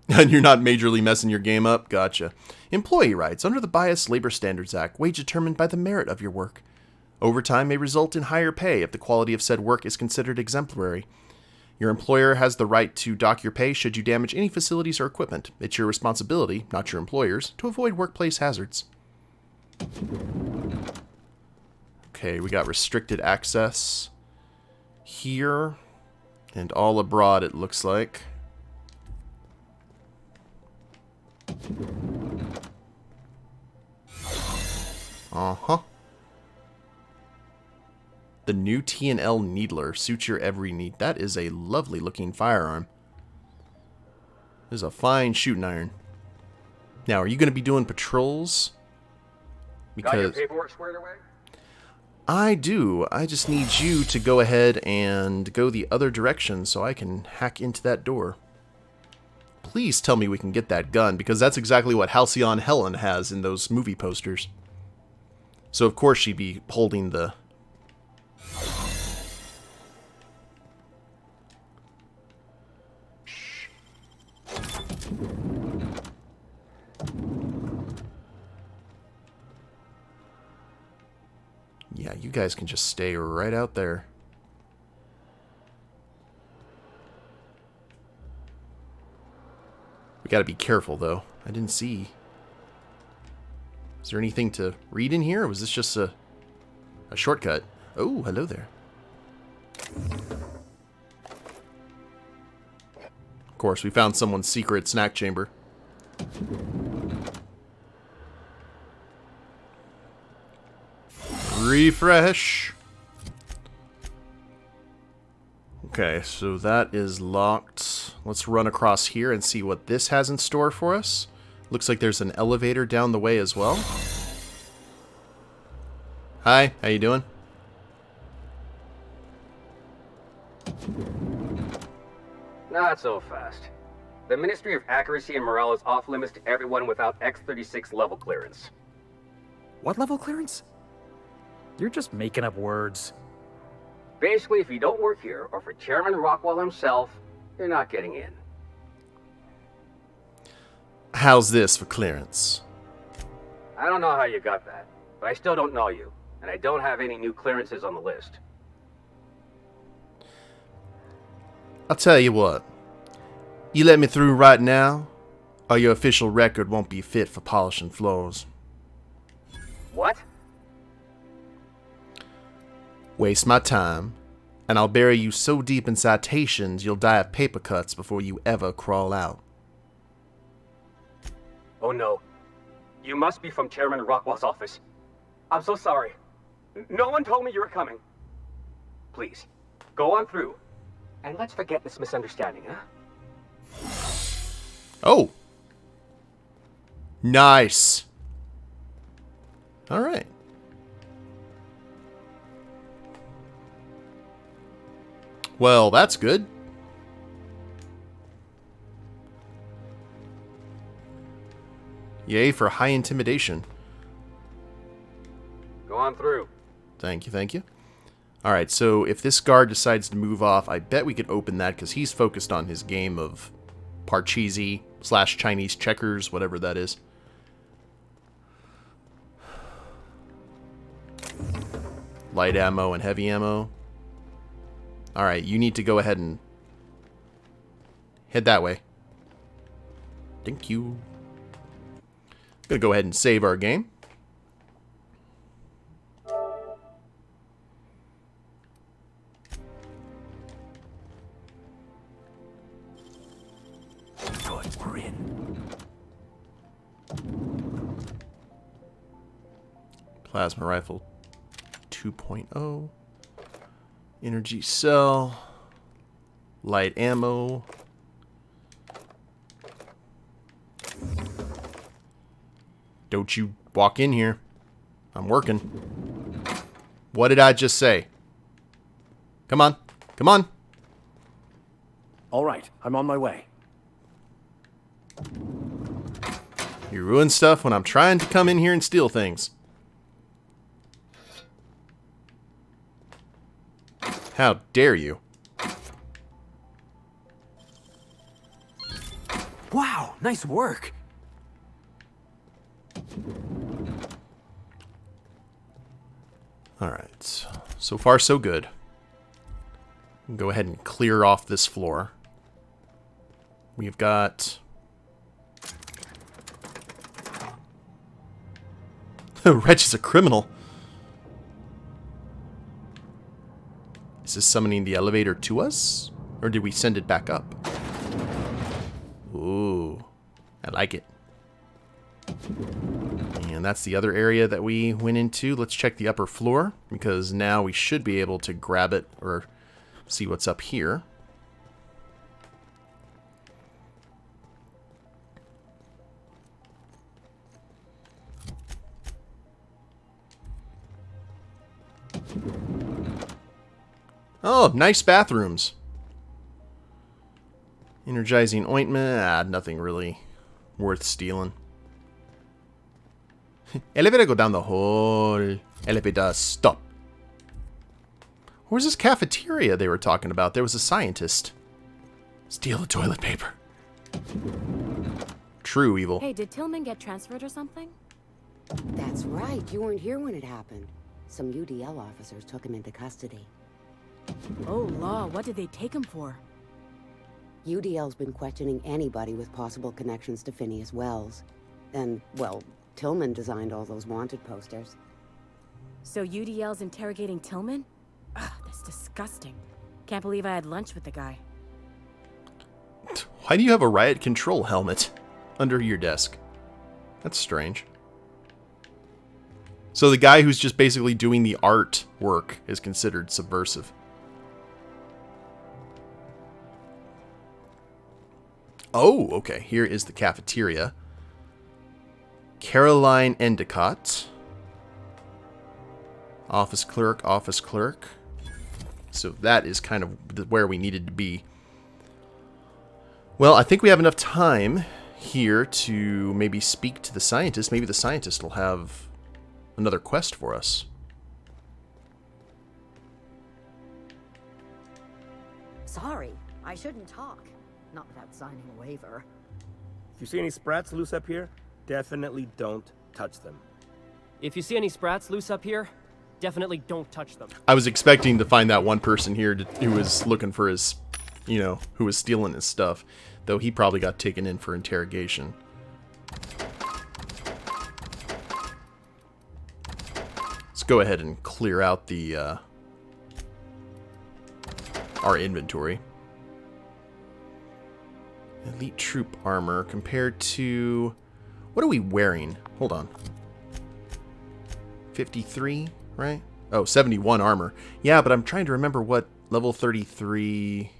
And you're not majorly messing your game up? Gotcha. Employee rights. Under the Biased Labor Standards Act, wage determined by the merit of your work. Overtime may result in higher pay if the quality of said work is considered exemplary. Your employer has the right to dock your pay should you damage any facilities or equipment. It's your responsibility, not your employer's, to avoid workplace hazards. Okay, we got restricted access here and all abroad, it looks like. Uh-huh. The new T&L Needler suits your every need. That is a lovely looking firearm. This is a fine shooting iron. Now, are you going to be doing patrols? Because got your paperwork squared away? I do. I just need you to go ahead and go the other direction so I can hack into that door. Please tell me we can get that gun, because that's exactly what Halcyon Helen has in those movie posters. So of course she'd be holding the... Yeah, you guys can just stay right out there. We gotta be careful, though. I didn't see... Is there anything to read in here, or was this just a shortcut? Oh, hello there. Of course, we found someone's secret snack chamber. Refresh. Okay, so that is locked. Let's run across here and see what this has in store for us. Looks like there's an elevator down the way as well. Hi, how you doing? Not so fast. The Ministry of Accuracy and Morale is off limits to everyone without X-36 level clearance. What level clearance? You're just making up words. Basically, if you don't work here, or for Chairman Rockwell himself, you're not getting in. How's this for clearance? I don't know how you got that, but I still don't know you, and I don't have any new clearances on the list. I'll tell you what. You let me through right now, or your official record won't be fit for polishing floors. What? Waste my time, and I'll bury you so deep in citations you'll die of paper cuts before you ever crawl out. Oh no. You must be from Chairman Rockwell's office. I'm so sorry. No one told me you were coming. Please, go on through. And let's forget this misunderstanding, huh? Oh. Nice. Alright. Well, that's good. Yay for high intimidation. Go on through. Thank you, thank you. Alright, so if this guard decides to move off, I bet we could open that because he's focused on his game of Parcheesi / Chinese checkers, whatever that is. Light ammo and heavy ammo. Alright, you need to go ahead and head that way. Thank you. Gonna go ahead and save our game. Plasma rifle 2.0. Energy cell. Light ammo. Don't you walk in here. I'm working. What did I just say? Come on. Come on. All right, I'm on my way. You ruin stuff when I'm trying to come in here and steal things. How dare you? Wow, nice work. Alright, so far so good. Go ahead and clear off this floor. We've got... Wretch is a criminal. Is this summoning the elevator to us? Or did we send it back up? Ooh, I like it. And that's the other area that we went into. Let's check the upper floor, because now we should be able to grab it or see what's up here. Oh, nice bathrooms. Energizing ointment. Nothing really worth stealing. Elevator go down the hall. Elevator stop. Where's this cafeteria they were talking about? There was a scientist. Steal the toilet paper. True evil. Hey, did Tillman get transferred or something? That's right. You weren't here when it happened. Some UDL officers took him into custody. Oh, law. What did they take him for? UDL's been questioning anybody with possible connections to Phineas Wells. And, well, Tillman designed all those wanted posters. So UDL's interrogating Tillman? Ugh, that's disgusting. Can't believe I had lunch with the guy. Why do you have a riot control helmet under your desk? That's strange. So the guy who's just basically doing the art work is considered subversive. Oh, okay. Here is the cafeteria. Caroline Endicott. Office clerk, office clerk. So that is kind of where we needed to be. Well, I think we have enough time here to maybe speak to the scientist. Maybe the scientist will have another quest for us. Sorry, I shouldn't talk. Not without signing a waiver. If you see any sprats loose up here, definitely don't touch them. If you see any sprats loose up here, definitely don't touch them. I was expecting to find that one person here who was looking for his, you know, who was stealing his stuff. Though he probably got taken in for interrogation. Let's go ahead and clear out the our inventory. Elite troop armor compared to... What are we wearing? Hold on. 53, right? Oh, 71 armor. Yeah, but I'm trying to remember what level 33...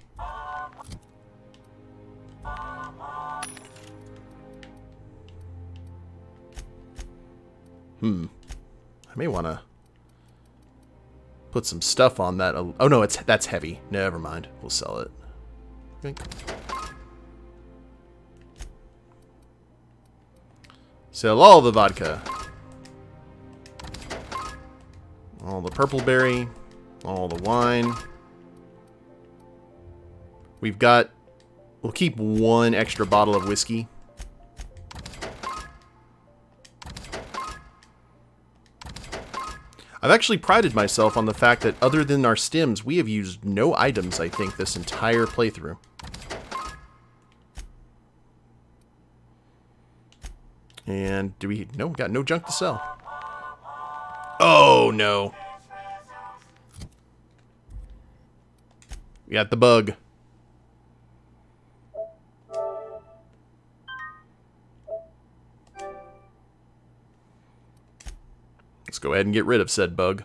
I may want to put some stuff on that. Oh no, that's heavy. Never mind. We'll sell it. Think. Sell all the vodka. All the purple berry. All the wine. We've got... We'll keep one extra bottle of whiskey. I've actually prided myself on the fact that other than our stims, we have used no items, I think, this entire playthrough. And do we... No, we got no junk to sell. Oh, no. We got the bug. Let's go ahead and get rid of said bug.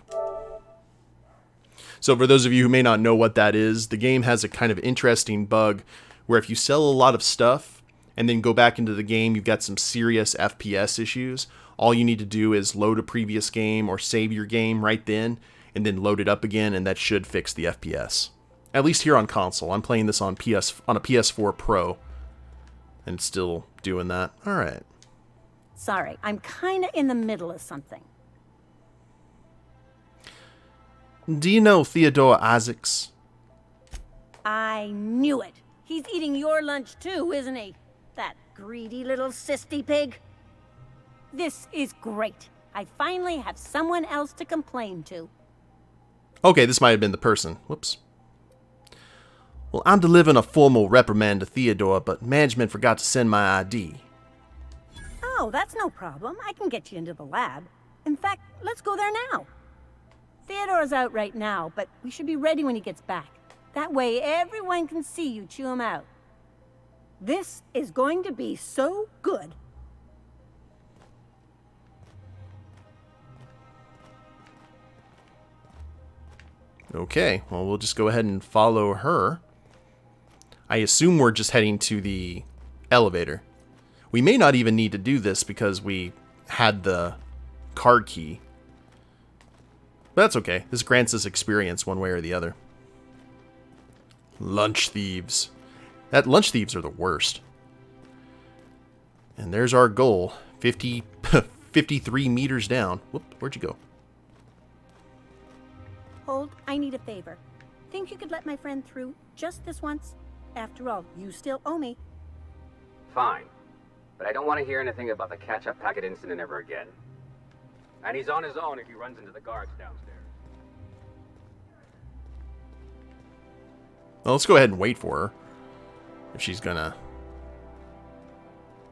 So for those of you who may not know what that is, the game has a kind of interesting bug where if you sell a lot of stuff and then go back into the game, you've got some serious FPS issues. All you need to do is load a previous game or save your game right then and then load it up again, and that should fix the FPS. At least here on console. I'm playing this on a PS4 Pro and it's still doing that. All right. Sorry, I'm kinda in the middle of something. Do you know Theodore Isaacs? I knew it. He's eating your lunch too, isn't he? That greedy little cysty pig. This is great. I finally have someone else to complain to. Okay, this might have been the person. Whoops. Well, I'm delivering a formal reprimand to Theodore, but management forgot to send my ID. Oh, that's no problem. I can get you into the lab. In fact, let's go there now. Theodore's out right now, but we should be ready when he gets back. That way everyone can see you chew him out. This is going to be so good. Okay, well, we'll just go ahead and follow her. I assume we're just heading to the elevator. We may not even need to do this because we had the card key. But that's okay. This grants us experience one way or the other. Lunch thieves. Lunch thieves are the worst. And there's our goal. 53 meters down. Whoop, where'd you go? Hold, I need a favor. Think you could let my friend through just this once? After all, you still owe me. Fine. But I don't want to hear anything about the catch-up packet incident ever again. And he's on his own if he runs into the guards downstairs. Well, let's go ahead and wait for her. If she's gonna...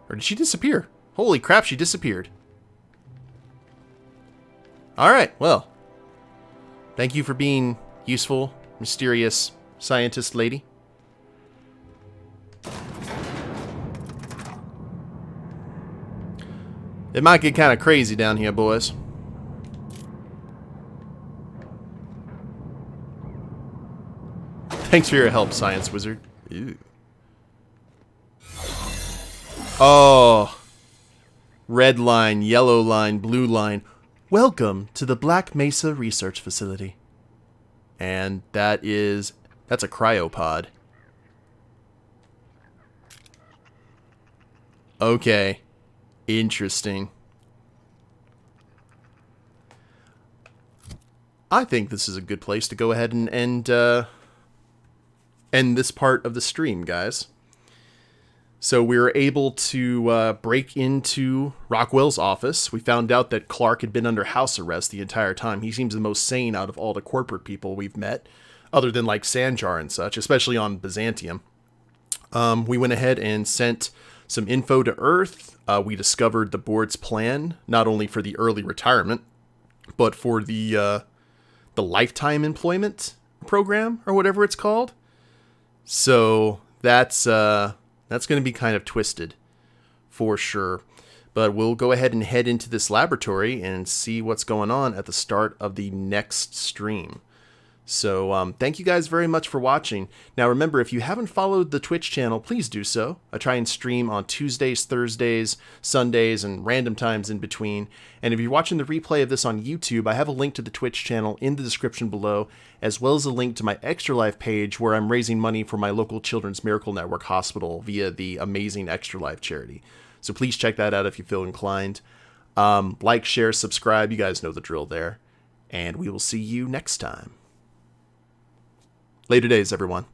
Or did she disappear? Holy crap, she disappeared. Alright, well. Thank you for being useful, mysterious scientist lady. It might get kind of crazy down here, boys. Thanks for your help, Science Wizard. Ew. Oh. Red line, yellow line, blue line. Welcome to the Black Mesa Research Facility. And that's a cryopod. Okay. Interesting. I think this is a good place to go ahead and end this part of the stream, guys. So we were able to break into Rockwell's office. We found out that Clark had been under house arrest the entire time. He seems the most sane out of all the corporate people we've met, other than like Sanjar and such, especially on Byzantium. We went ahead and sent some info to Earth. We discovered the board's plan, not only for the early retirement, but for the lifetime employment program, or whatever it's called. So that's going to be kind of twisted, for sure. But we'll go ahead and head into this laboratory and see what's going on at the start of the next stream. So thank you guys very much for watching. Now remember, if you haven't followed the Twitch channel, please do so. I try and stream on Tuesdays, Thursdays, Sundays, and random times in between. And if you're watching the replay of this on YouTube, I have a link to the Twitch channel in the description below, as well as a link to my Extra Life page where I'm raising money for my local Children's Miracle Network hospital via the amazing Extra Life charity. So please check that out if you feel inclined. Like, share, subscribe. You guys know the drill there. And we will see you next time. Later days, everyone.